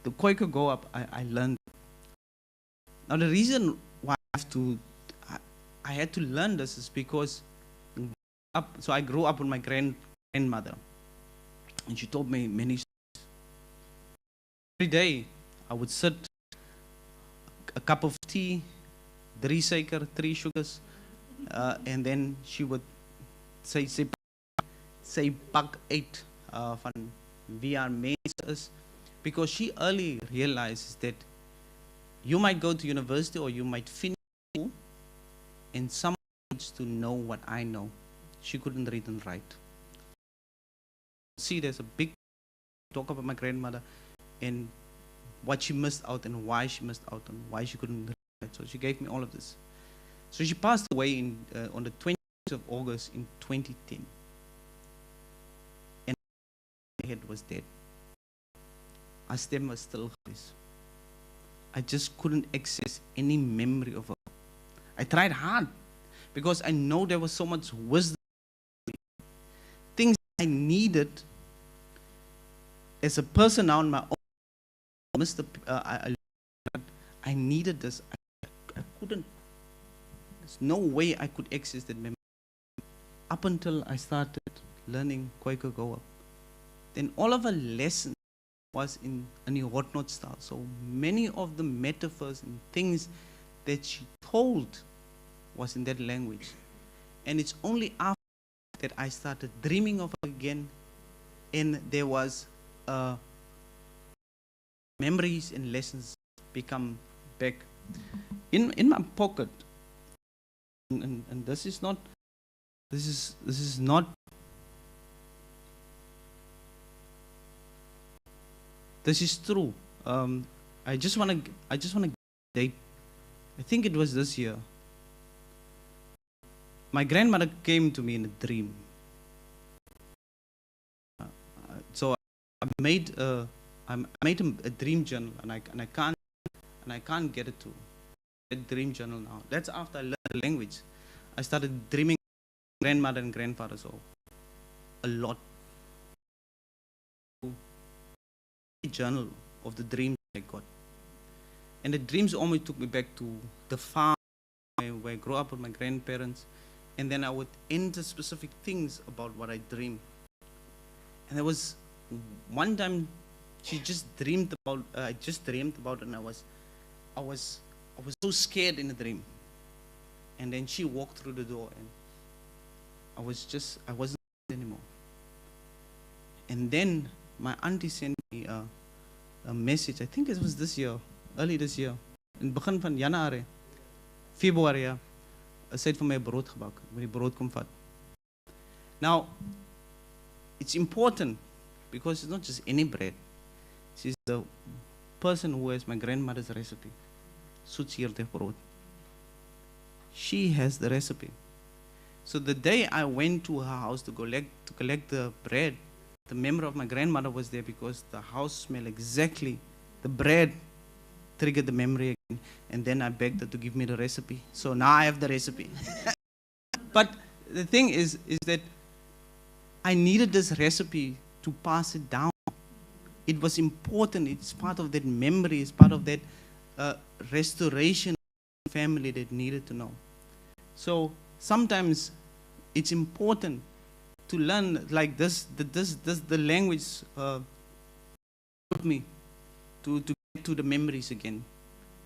S5: the Khoekhoe I learned. Now the reason why I had to learn this is because so I grew up with my grandmother, and she told me many stories. Every day I would sit, a cup of tea, 3 suiker, 3 sugars, and then she would say pak uit van wie haar mens is, because she early realizes that You might go to university or you might finish school, and someone needs to know what I know. She couldn't read and write. See, there's a big talk about my grandmother and what she missed out and why she missed out and why she couldn't read and write. So she gave me all of this. So she passed away on the 20th of August in 2010. And my head was dead. Her stem was still his. I just couldn't access any memory of her. I tried hard because I know there was so much wisdom, things I needed as a person now on my own. I needed this. I couldn't. There's no way I could access that memory. Up until I started learning Khoekhoe, then all of her lessons was in a Hotnot style. So many of the metaphors and things that she told was in that language. And it's only after that I started dreaming of her again, and there was memories and lessons become back in my pocket. And this is not this is true. I just want to date. I think it was this year. My grandmother came to me in a dream. So I made a dream journal, and I can't get it to a dream journal now. That's after I learned the language. I started dreaming grandmother and grandfather, so a lot. A journal of the dreams I got, and the dreams always took me back to the farm where I grew up with my grandparents, and then I would enter specific things about what I dreamed. And there was one time she just dreamed about. I just dreamed about it, and I was so scared in the dream. And then she walked through the door, and I wasn't anymore. And then my auntie sent me a message. I think it was this year, early this year, in begin van January, February. Sy het vir my 'n brood gebak. Ek moet die brood kom vat. Now, it's important because it's not just any bread. She's the person who has my grandmother's recipe. Soetsierdig brood. She has the recipe. So the day I went to her house to collect the bread, the memory of my grandmother was there because the house smelled exactly. The bread triggered the memory again, and then I begged her to give me the recipe. So now I have the recipe. But the thing is that I needed this recipe to pass it down. It was important. It's part of that memory. It's part of that restoration family that needed to know. So sometimes it's important to learn like this. The language helped me to get to the memories again,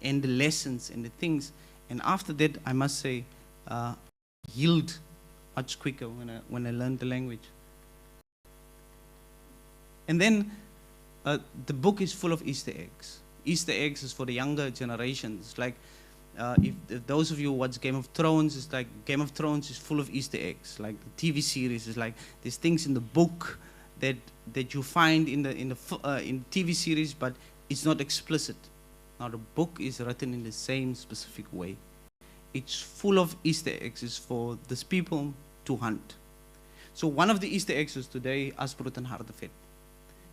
S5: and the lessons and the things. And after that, I must say, healed much quicker when I learned the language. And then the book is full of Easter eggs. Easter eggs is for the younger generations. Like if those of you who watch Game of Thrones, it's like Game of Thrones is full of Easter eggs. Like the TV series is like there's things in the book that you find in the TV series, but it's not explicit. Now the book is written in the same specific way. It's full of Easter eggs. It's for these people to hunt. So one of the Easter eggs is today asbrood en hardevet.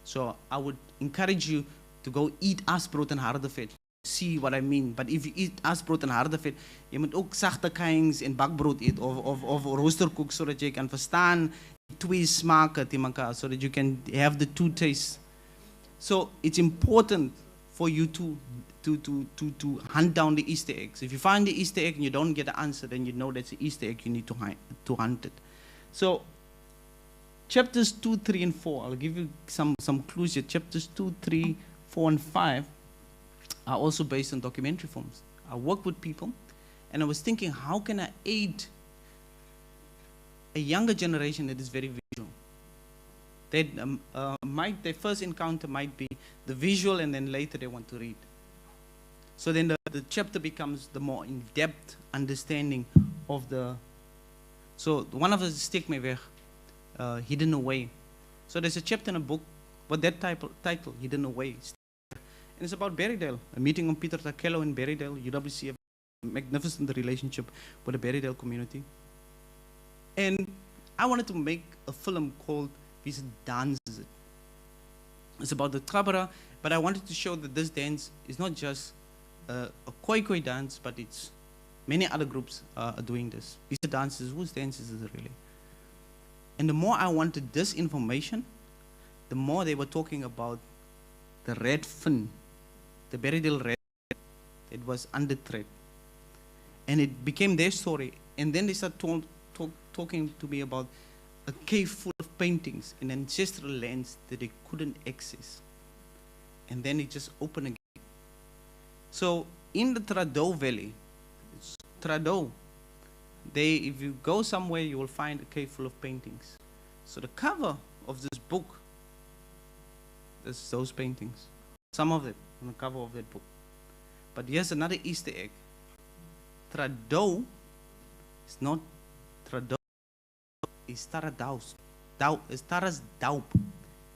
S5: So I would encourage you to go eat asbrood en hardevet. See what I mean. But if you eat asbrood en hardevet, jy moet ook sagte kuings en bakbrood eet of roosterkoek so that jy kan verstaan die twee smake te mekaar, so that you can have the two tastes. So it's important for you to hunt down the Easter eggs. If you find the Easter egg and you don't get the answer, then you know that's the Easter egg. You need to hunt it. So chapters 2, 3, and 4. I'll give you some clues here. Chapters 2, 3, 4, and 5 are also based on documentary films. I work with people, and I was thinking, how can I aid a younger generation that is very visual? Their first encounter might be the visual, and then later they want to read. So then the chapter becomes the more in-depth understanding of the, so one of the Steek My Weg, Hidden Away. So there's a chapter in a book with that title, Hidden Away. And it's about Berrydale, a meeting on Peter Takello in Berrydale. UWC have a magnificent relationship with the Berrydale community. And I wanted to make a film called Wie Dances It. It's about the Trabara, but I wanted to show that this dance is not just a Khoekhoe dance, but it's many other groups are doing this. Wie dances, whose dances is it really? And the more I wanted this information, the more they were talking about the red fin, the Berrydale red, it was under threat. And it became their story. And then they started talking to me about a cave full of paintings in ancestral lands that they couldn't access. And then it just opened again. So in the Trado Valley, it's Trado, if you go somewhere, you will find a cave full of paintings. So the cover of this book, there's those paintings, some of them on the cover of that book. But here's another Easter egg. Trado is not Trado, it's Taradaus. Is Taras Daup,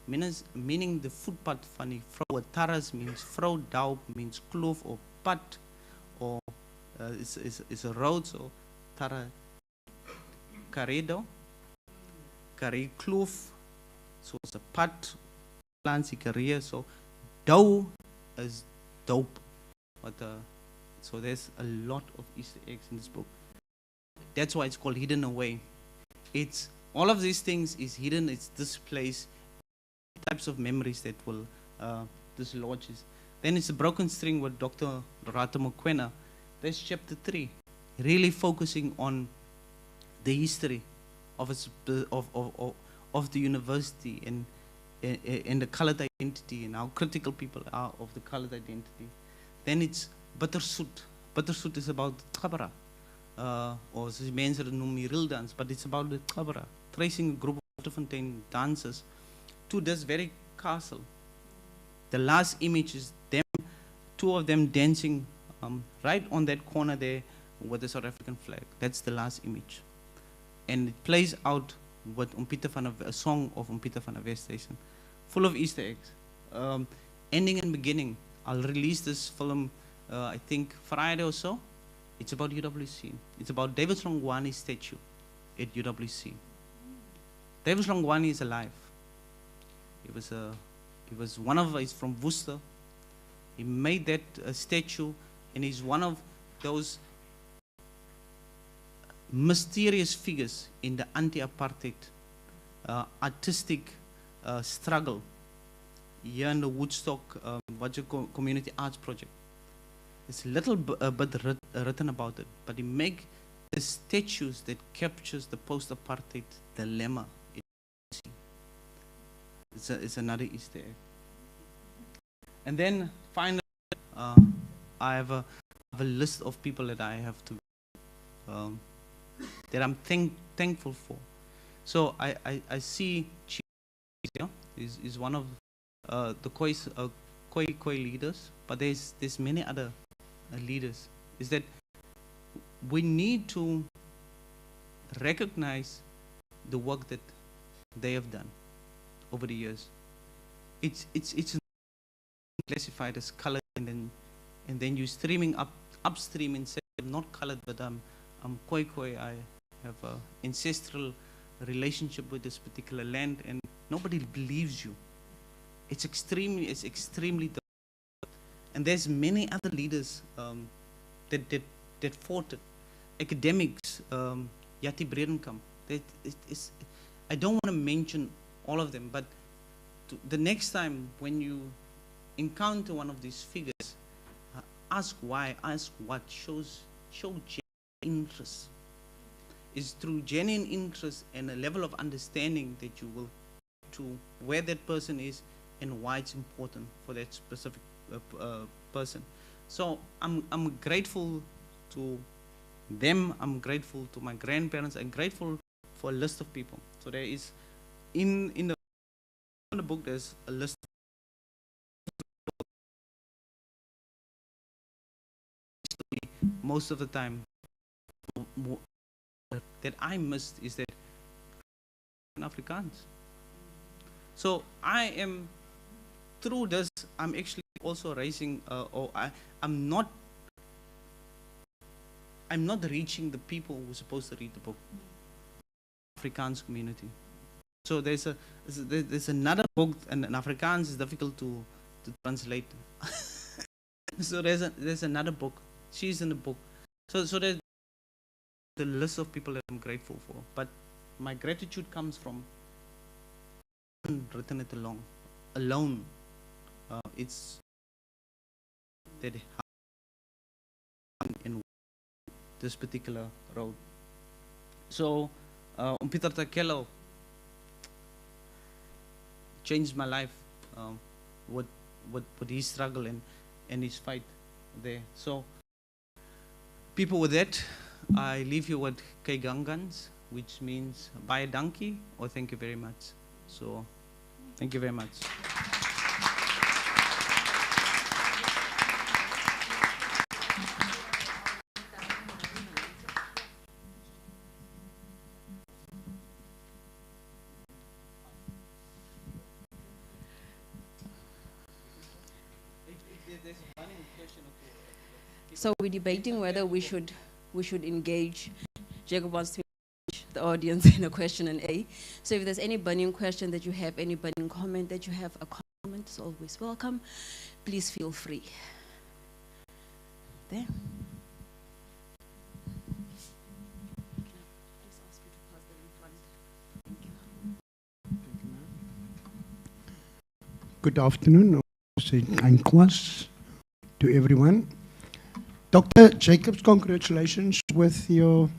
S5: meaning the footpath van die vroue. Taras means vrou, Daup means kloof or pad, or it's a road, so Tara Caredo, Care kloof, so it's a pad, Lancy career, so Dou is dope. But so there's a lot of Easter eggs in this book. That's why it's called Hidden Away. It's all of these things is hidden. It's this place, types of memories that will dislodges. Then it's a broken string with Dr. Rata Mokwena. That's chapter 3, really focusing on the history of the university and the colored identity and how critical people are of the colored identity. Then it's Bittersoet. Bittersoet is about Trabara, or soos mense dit noem die real dance, but it's about the Trabara, tracing a group of different dancers to this very castle. The last image is them, two of them dancing right on that corner there with the South African flag. That's the last image. And it plays out with a song of Pieter van der Westhuizen, full of Easter eggs. Ending and beginning. I'll release this film, I think Friday or so. It's about UWC. It's about David Longwani's statue at UWC. David Longwani is alive. He's from Worcester. He made that statue, and he's one of those mysterious figures in the anti-apartheid artistic struggle here in the Woodstock Community Arts Project. It's a little bit written about it, but he make the statues that captures the post-apartheid dilemma. It's another Easter egg. And then finally, I have a list of people that I have to that I'm thankful for. So I see Chief is one of the Khoekhoe leaders, but there's many other leaders. Is that we need to recognize the work that they have done over the years. It's classified as colored, and then you streaming upstream and say I'm not colored, but I'm Khoekhoe. I have an ancestral relationship with this particular land, and nobody believes you. It's extremely difficult. And there's many other leaders that fought it. Academics, Yati Bredenkamp. I don't want to mention all of them, but the next time when you encounter one of these figures, ask why, ask what, show genuine interest. It's through genuine interest and a level of understanding that you will to where that person is and why it's important for that specific person. So I'm grateful to them. I'm grateful to my grandparents. I'm grateful for a list of people. So there is in the book there's a list most of the time that I missed is that in Afrikaans. So I am, through this, I'm actually also raising, I'm not reaching the people who are supposed to read the book, Afrikaans community. So there's another book, and Afrikaans is difficult to translate. So there's another book. She's in the book. So there's the list of people that I'm grateful for. But my gratitude comes from written it alone. It's that in this particular road. So Peter Takello changed my life. What his struggle and his fight there. So people, with that, I leave you with Kaigangans, which means buy a donkey or thank you very much. So thank you very much.
S2: So we're debating whether we should engage. Jacob wants to engage the audience in a question and A. So if there's any burning question that you have, any burning comment that you have, a comment is always welcome. Please feel free. There.
S6: Good afternoon, and class to everyone. Dr. Jacobs, congratulations with your,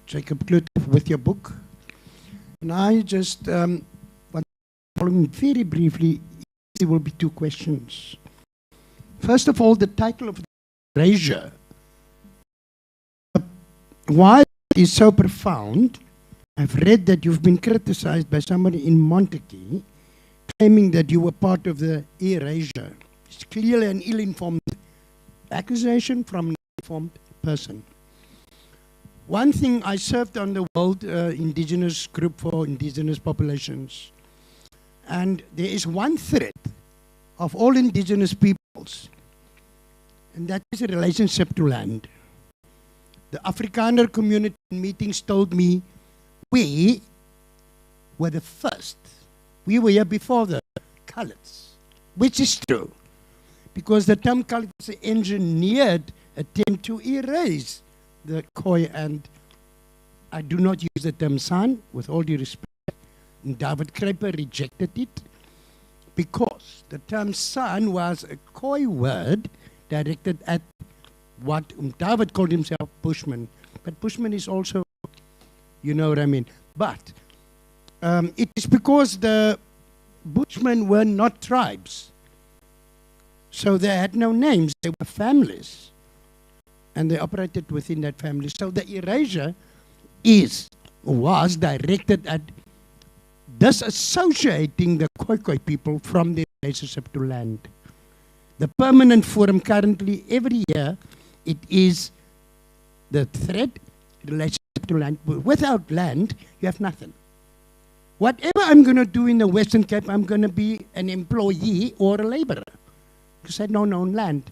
S6: Jacob Cloete, with your book. And I just want to follow very briefly. There will be two questions. First of all, the title of the erasure. Why it is so profound, I've read that you've been criticized by somebody in Montague, claiming that you were part of the erasure. It's clearly an ill-informed accusation from an informed person. One thing, I served on the World Indigenous Group for Indigenous Populations, and there is one thread of all indigenous peoples, and that is a relationship to land. The Afrikaner community meetings told me we were the first. We were here before the colours, which is true. Because the term colour is an engineered attempt to erase the Khoi, and I do not use the term San, with all due respect. And David Kruiper rejected it because the term San was a Khoi word directed at what David called himself Bushman. But Bushman is also, you know what I mean. But it is because the Bushmen were not tribes. So they had no names, they were families. And they operated within that family. So the erasure was directed at disassociating the Khokhoe people from their relationship to land. The permanent forum currently, every year, it is the thread, relationship to land. Without land, you have nothing. Whatever I'm going to do in the Western Cape, I'm going to be an employee or a laborer. Because I don't own land.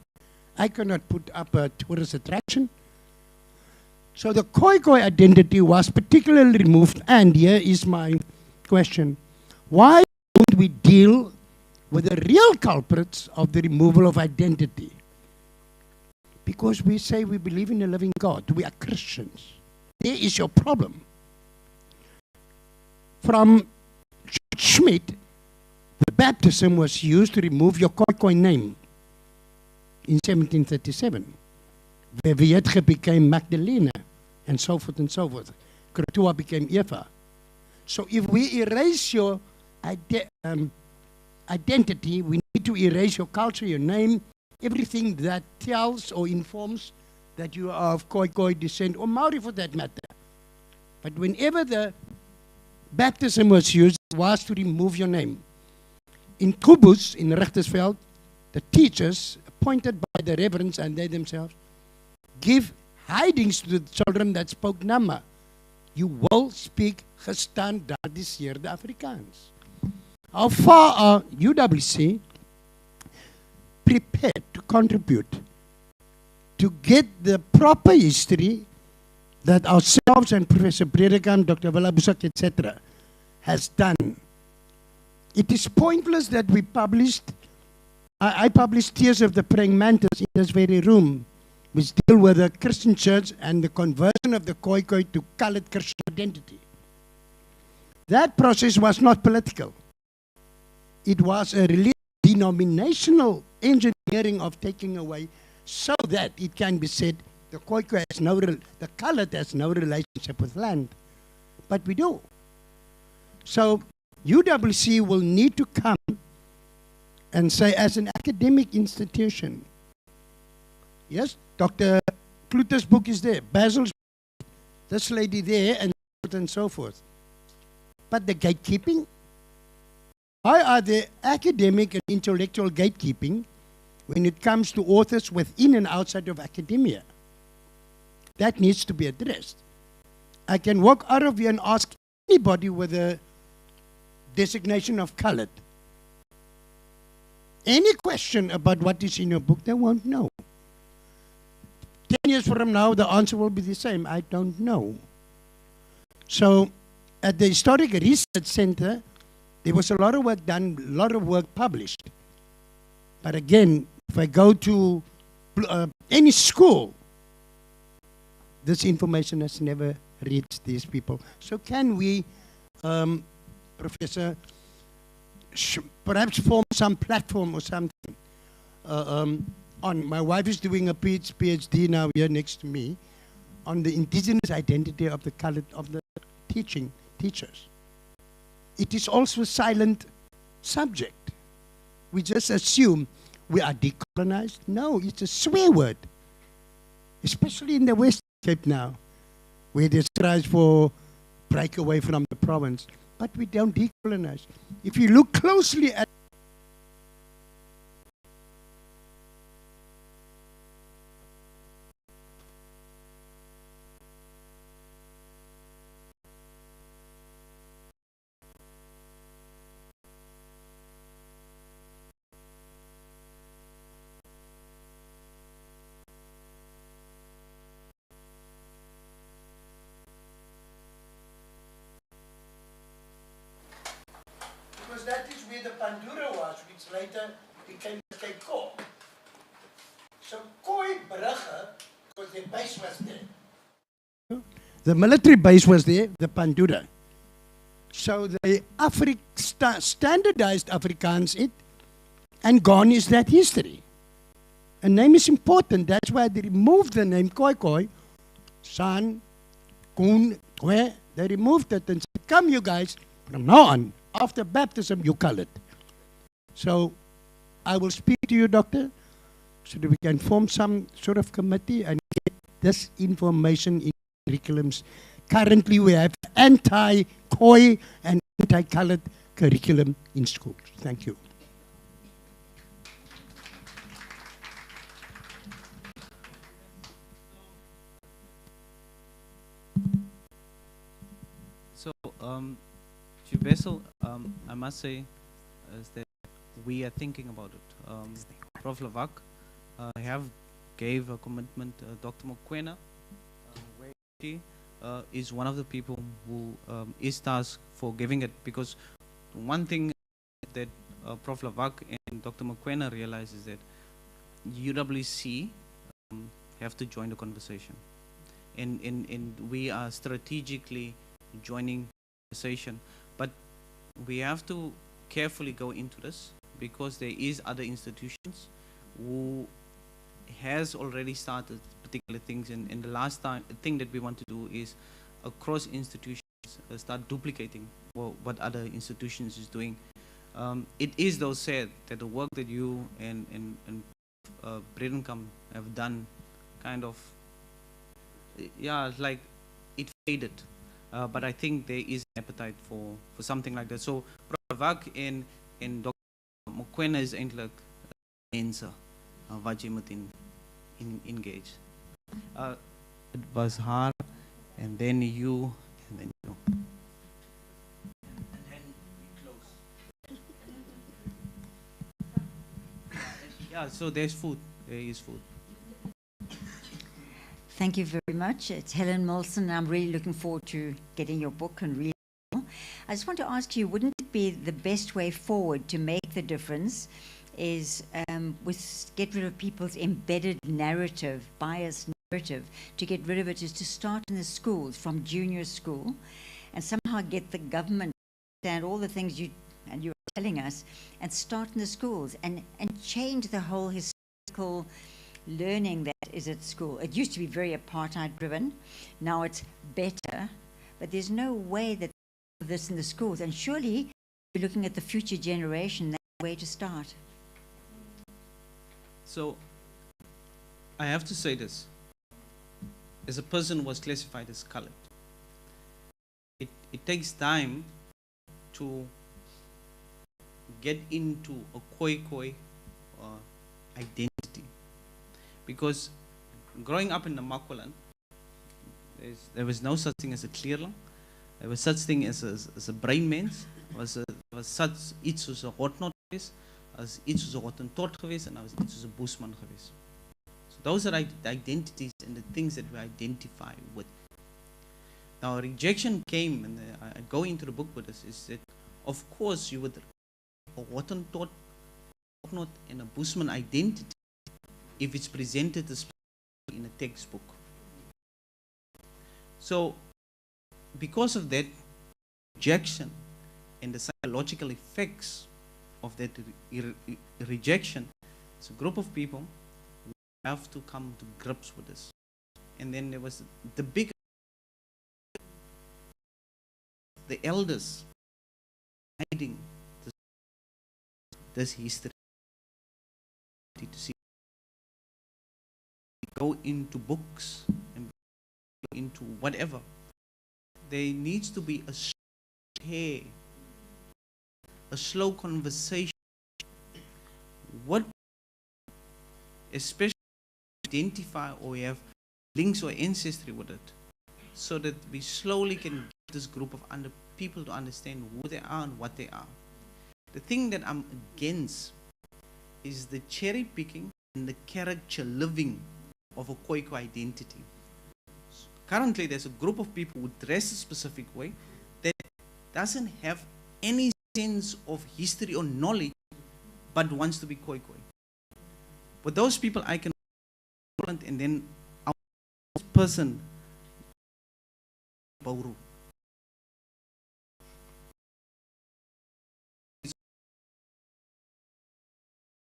S6: I cannot put up a tourist attraction. So the Khokhoe identity was particularly removed. And here is my question. Why don't we deal with the real culprits of the removal of identity? Because we say we believe in a living God. We are Christians. There is your problem. From Schmidt, the baptism was used to remove your Khokhoe name in 1737. Vietge became Magdalena, and so forth and so forth. Krotoa became Eva. So if we erase your identity, we need to erase your culture, your name, everything that tells or informs that you are of Khokhoe descent, or Maori for that matter. But whenever the baptism was used, it was to remove your name. In Kubus, in Richtersveld, the teachers, appointed by the reverends and they themselves, give hidings to the children that spoke Nama. You will speak gestandaardiseerde Afrikaans. How far are UWC prepared to contribute to get the proper history that ourselves and Professor Bredekam, Dr. Willabusak, etc. has done? It is pointless that we published, I published Tears of the Praying Mantis in this very room, which deal with the Christian church and the conversion of the Khoekhoe to colored Christian identity. That process was not political. It was a religious denominational engineering of taking away so that it can be said the Khoekhoe has no, the colored has no relationship with land. But we do. So UWC will need to come and say, as an academic institution, yes, Dr. Cloete's book is there, Basil's, this lady there, and so forth. But the gatekeeping, why are there academic and intellectual gatekeeping when it comes to authors within and outside of academia? That needs to be addressed. I can walk out of here and ask anybody with a designation of colored any question about what is in your book, they won't know. 10 years from now, the answer will be the same. I don't know. So, at the Historic Research Center, there was a lot of work done, a lot of work published. But again, if I go to any school, this information has never reached these people. So can we, Professor, perhaps form some platform or something on, my wife is doing a PhD now here next to me, on the indigenous identity of the colored, of the teachers. It is also a silent subject. We just assume we are decolonized. No, it's a swear word, especially in the West Cape now, where there's cries for break away from the province. But we don't decolonize. If you look closely at that is where the Pandura was, which later became the Cape Core. So Khoi Brugge, because their base was there. The military base was there, the Pandura. So they standardized Afrikaans it, and gone is that history. A name is important, that's why they removed the name Khoekhoe, San, Khoekhoe, where they removed it and said, come you guys, from now on, after baptism, you colored. So I will speak to you, Doctor, so that we can form some sort of committee and get this information in curriculums. Currently, we have anti-Khoi and anti-colored curriculum in schools. Thank you.
S5: So, to Basil, I must say is that we are thinking about it. Prof. Lavak gave a commitment. Dr. Mokoena is one of the people who is tasked for giving it, because one thing that Prof. Lavak and Dr. Mokoena realize is that UWC have to join the conversation, and we are strategically joining the conversation. But we have to carefully go into this, because there is other institutions who has already started particular things, and the last thing that we want to do is across institutions start duplicating what other institutions is doing. It is though said that the work that you and Bredenkamp have done kind of, yeah, like it faded. But I think there is an appetite for something like that. So, Prof. Lavak en Dr. Mokoena is eintlik mense wat jy moet engage. It was her, and then you, and then you. And then we close. Yeah, so there's food. There is food.
S7: Thank you very much. It's Helen Molson. I'm really looking forward to getting your book and reading it. I just want to ask you, wouldn't it be the best way forward to make the difference is get rid of people's embedded narrative, biased narrative, to get rid of it is to start in the schools, from junior school, and somehow get the government to understand all the things you are telling us, and start in the schools and change the whole historical learning that is at school. It used to be very apartheid driven. Now it's better, but there's no way that this in the schools. And surely, you're looking at the future generation, that's the way to start.
S5: So, I have to say this. As a person who was classified as colored, it takes time to get into a Khoekhoe identity. Because growing up in the Makwaland, there was no such thing as a kleerling. There was such thing as a brain mens. Was such iets soos 'n hotnot geweest, as iets soos 'n hottentot geweest, and I was iets soos 'n boesman geweest. So those are the identities and the things that we identify with. Now rejection came, and I go into the book with this, is that of course you would a hottentot, hotnot, and a boesman identity if it's presented as in a textbook. So because of that rejection and the psychological effects of that rejection, it's a group of people who have to come to grips with this. And then there was the big, the elders hiding this history to see, go into books and into whatever. There needs to be a slow conversation. What, especially identify or we have links or ancestry with it, so that we slowly can get this group of people to understand who they are and what they are. The thing that I'm against is the cherry picking and the character living of a Khoekhoe identity. Currently, there's a group of people who dress a specific way that doesn't have any sense of history or knowledge, but wants to be Khoekhoe. But those people, I can, and then our person, Bauru.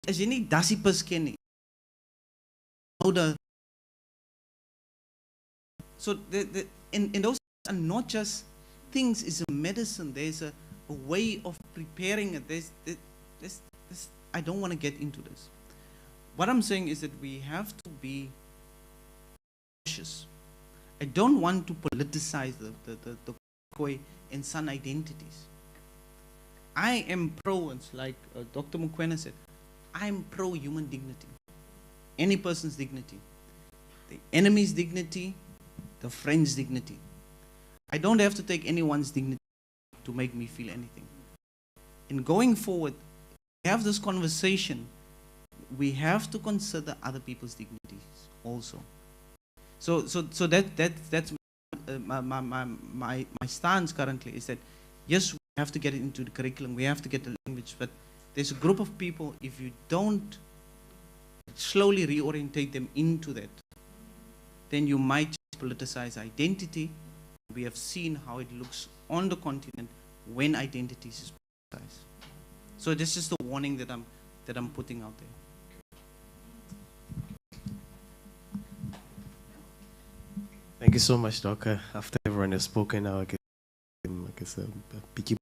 S5: As jy nie dassiepus ken nie, so and those are not just things, it's a medicine. There's a way of preparing it. I don't want to get into this. What I'm saying is that we have to be cautious. I don't want to politicize the Khoekhoe and San identities. I am pro, it's like Dr. Mokoena said, I'm pro human dignity. Any person's dignity. The enemy's dignity, the friend's dignity. I don't have to take anyone's dignity to make me feel anything. In going forward, we have this conversation, we have to consider other people's dignities also. So that's my stance currently, is that yes, we have to get it into the curriculum, we have to get the language, but there's a group of people, if you don't slowly reorientate them into that, then you might politicize identity. We have seen how it looks on the continent when identities is politicized. So this is the warning that I'm putting out there.
S3: Thank you so much, Doctor. After everyone has spoken now, I guess a picky.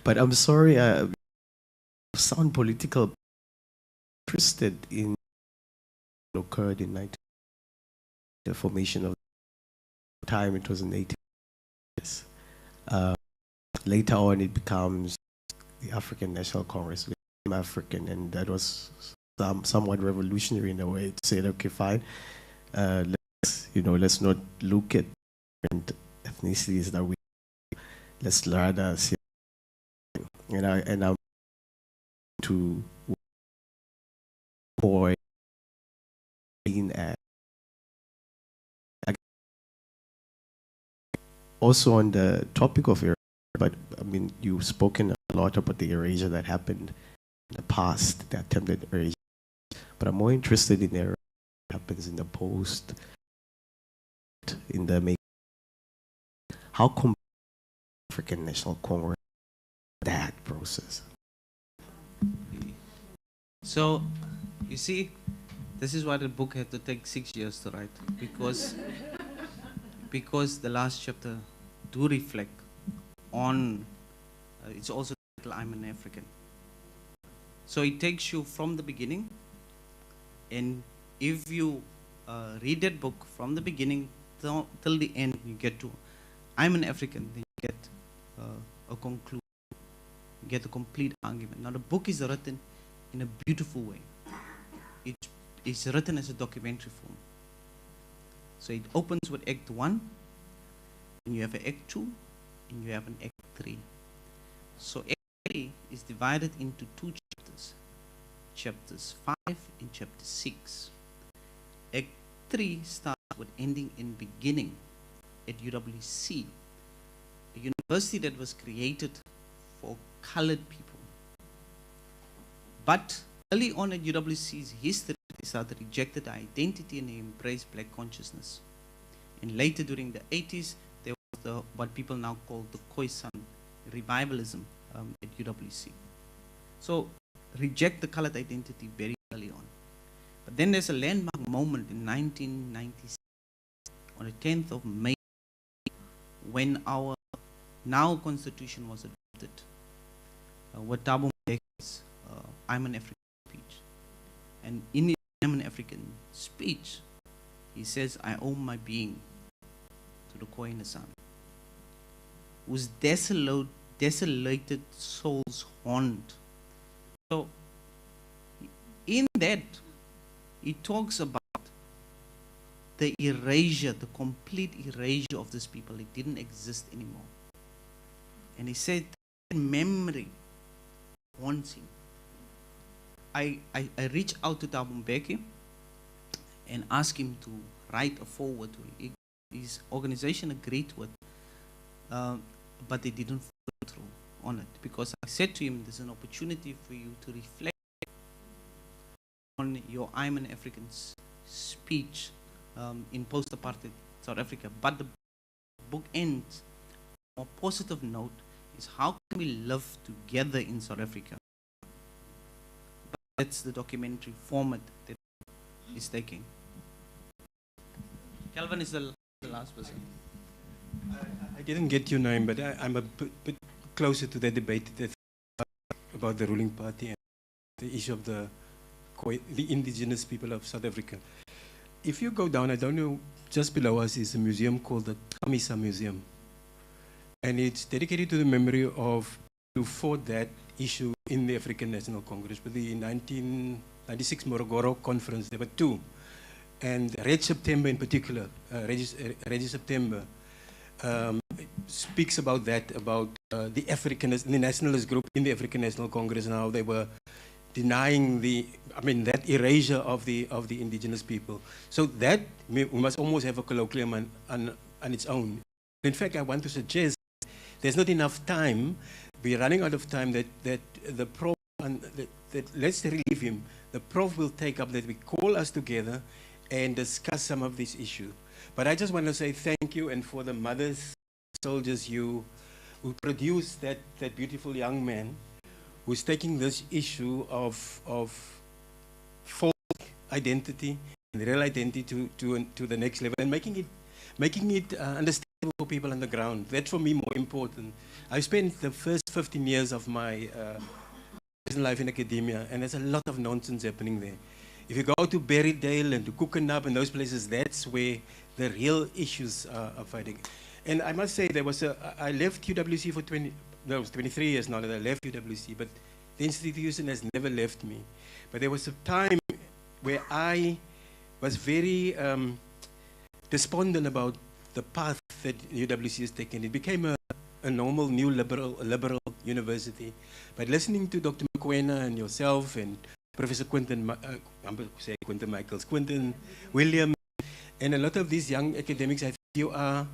S3: But I'm sorry, sound political, interested in what occurred in the formation of the time. It was in 18. Later on, it becomes the African National Congress, African, and that was somewhat revolutionary in a way. It said, okay, fine, let's not look at different ethnicities that we. Let's rather see, and I'm to point at also on the topic of erasure, but I mean, you've spoken a lot about the erasure that happened in the past, the attempted erasure. But I'm more interested in the erasure that happens in the post, in the make. How come African National Congress that process?
S5: So, you see, this is why the book had to take 6 years to write, because the last chapter do reflect on, it's also titled I'm an African. So it takes you from the beginning, and if you read that book from the beginning till the end, you get to I'm an African, then you get a conclusion, you get a complete argument. Now the book is written in a beautiful way. It's written as a documentary form. So it opens with Act 1, and you have an Act 2, and you have an Act 3. So Act 3 is divided into 2 chapters, chapters 5 and chapter 6. Act 3 starts with ending in beginning at UWC, a university that was created for colored people. But early on at UWC's history, they started rejected the identity and they embraced black consciousness. And later during the 80s, there was what people now call the Khoekhoe and San revivalism at UWC. So reject the colored identity very early on. But then there's a landmark moment in 1996, on the 10th of May, when our now constitution was adopted, with Thabo Mbeki's I'm an African speech. And in his I'm an African speech, he says, I owe my being to the Khoekhoe and San, whose desolated souls haunt. So, in that, he talks about the erasure, the complete erasure of this people. It didn't exist anymore. And he said, memory haunts him. I reached out to Thabo Mbeki and asked him to write a foreword. His organization agreed with, but they didn't follow through on it, because I said to him, there's an opportunity for you to reflect on your I'm an African speech in post-apartheid South Africa. But the book ends on a positive note, is how can we live together in South Africa? That's the documentary format that is taking. Calvin is the last person.
S3: I didn't get your name, but I'm a bit closer to the debate about the ruling party and the issue of the indigenous people of South Africa. If you go down, I don't know, just below us is a museum called the Kamisa Museum. And it's dedicated to the memory of who fought that issue in the African National Congress. But the 1996 Morogoro conference, there were 2. And Red September in particular, Red September, speaks about that, about the nationalist group in the African National Congress and how they were denying that erasure of the indigenous people. So that, we must almost have a colloquium on its own. In fact, I want to suggest there's not enough time. We're running out of time that the prof, that let's relieve him. The prof will take up that we call us together and discuss some of this issue. But I just want to say thank you, and for the mothers, soldiers, who produced that beautiful young man who's taking this issue of false identity and real identity to the next level, and making it understandable for people on the ground. That's for me more important. I spent the first 15 years of my life in academia, and there's a lot of nonsense happening there. If you go to Berrydale and to Khokhoe and those places, that's where the real issues are fighting. And I must say, I left UWC for 23 years now that I left UWC, but the institution has never left me. But there was a time where I was very despondent about the path that UWC has taken. It became a normal new liberal university. But listening to Dr. Mokoena and yourself and Professor Quinton Michaels, Quinton Williams, and a lot of these young academics, I think you are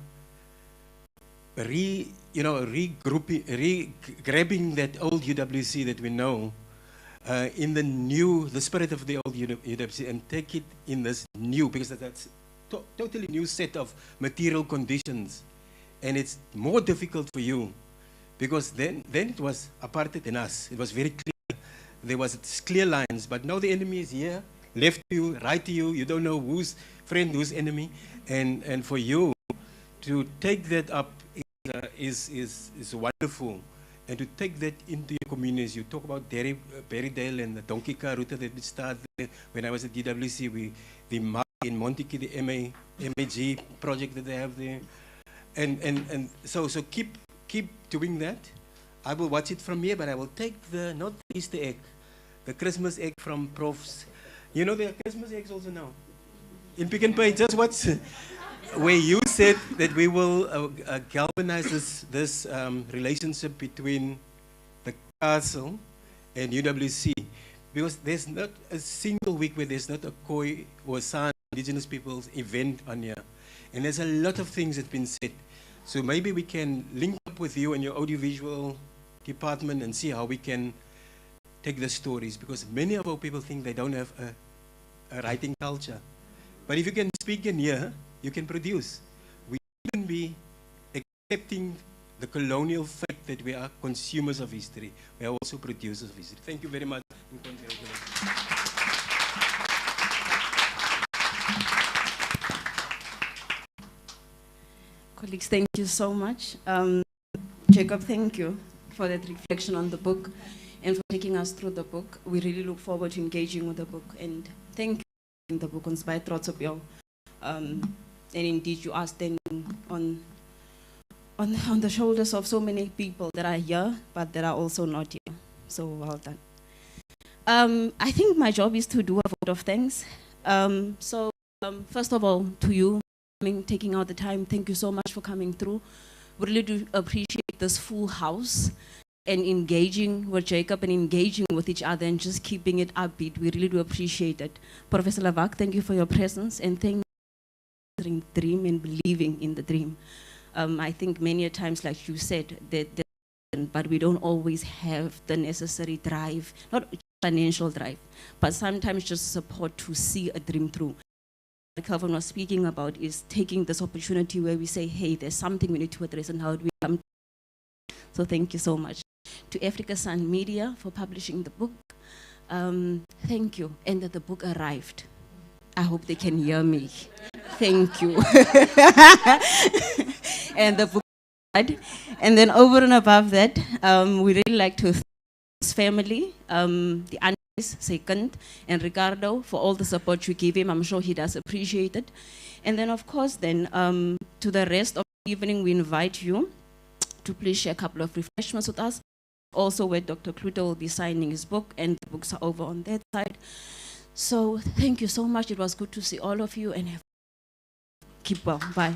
S3: grabbing that old UWC that we know in the spirit of the old UWC and take it in this new, because that's totally new set of material conditions. And it's more difficult for you because then it was apartheid in us. It was very clear. There was clear lines, but now the enemy is here, left to you, right to you. You don't know who's friend, who's enemy. And for you to take that up is wonderful. And to take that into your communities. You talk about Berrydale and the Donkey Car route that we started when I was at DWC. The mark in Montague, the MAG project that they have there. And so keep doing that. I will watch it from here, but I will take not the Easter egg, the Christmas egg from Prof's. You know there are Christmas eggs also now. In Pick and Pay, just watch where you said that we will galvanize this relationship between the castle and UWC, because there's not a single week where there's not a Khoi or San indigenous people's event on here. And there's a lot of things that have been said. So maybe we can link up with you and your audiovisual department and see how we can take the stories, because many of our people think they don't have a writing culture. But if you can speak in here, you can produce. We shouldn't be accepting the colonial fact that we are consumers of history. We are also producers of history. Thank you very much. And congratulations.
S2: Colleagues, thank you so much. Jacob, thank you for that reflection on the book and for taking us through the book. We really look forward to engaging with the book, and thank you for reading the book on Spy Trots of Your. And indeed, you are standing on the shoulders of so many people that are here, but that are also not here. So well done. I think my job is to do a vote of thanks. First of all, to you, taking out the time, thank you so much for coming through. We really do appreciate this full house and engaging with Jacob and engaging with each other and just keeping it upbeat. We really do appreciate it. Professor Lavak, thank you for your presence, and thank you for the dream and believing in the dream. I think many a times, like you said, but we don't always have the necessary drive, not financial drive, but sometimes just support to see a dream through. What Calvin was speaking about is taking this opportunity where we say, hey, there's something we need to address, and how do we come? So thank you so much. To Africa Sun Media for publishing the book. Thank you. And that the book arrived. I hope they can hear me. Thank you. And the book arrived. And then over and above that, we really like to thank his family, the aunties, Second, and Ricardo for all the support you give him. I'm sure he does appreciate it. And then, of course, then to the rest of the evening, we invite you to please share a couple of refreshments with us. Also where Dr. Cloete will be signing his book, and the books are over on that side. So thank you so much. It was good to see all of you, and keep well. Bye.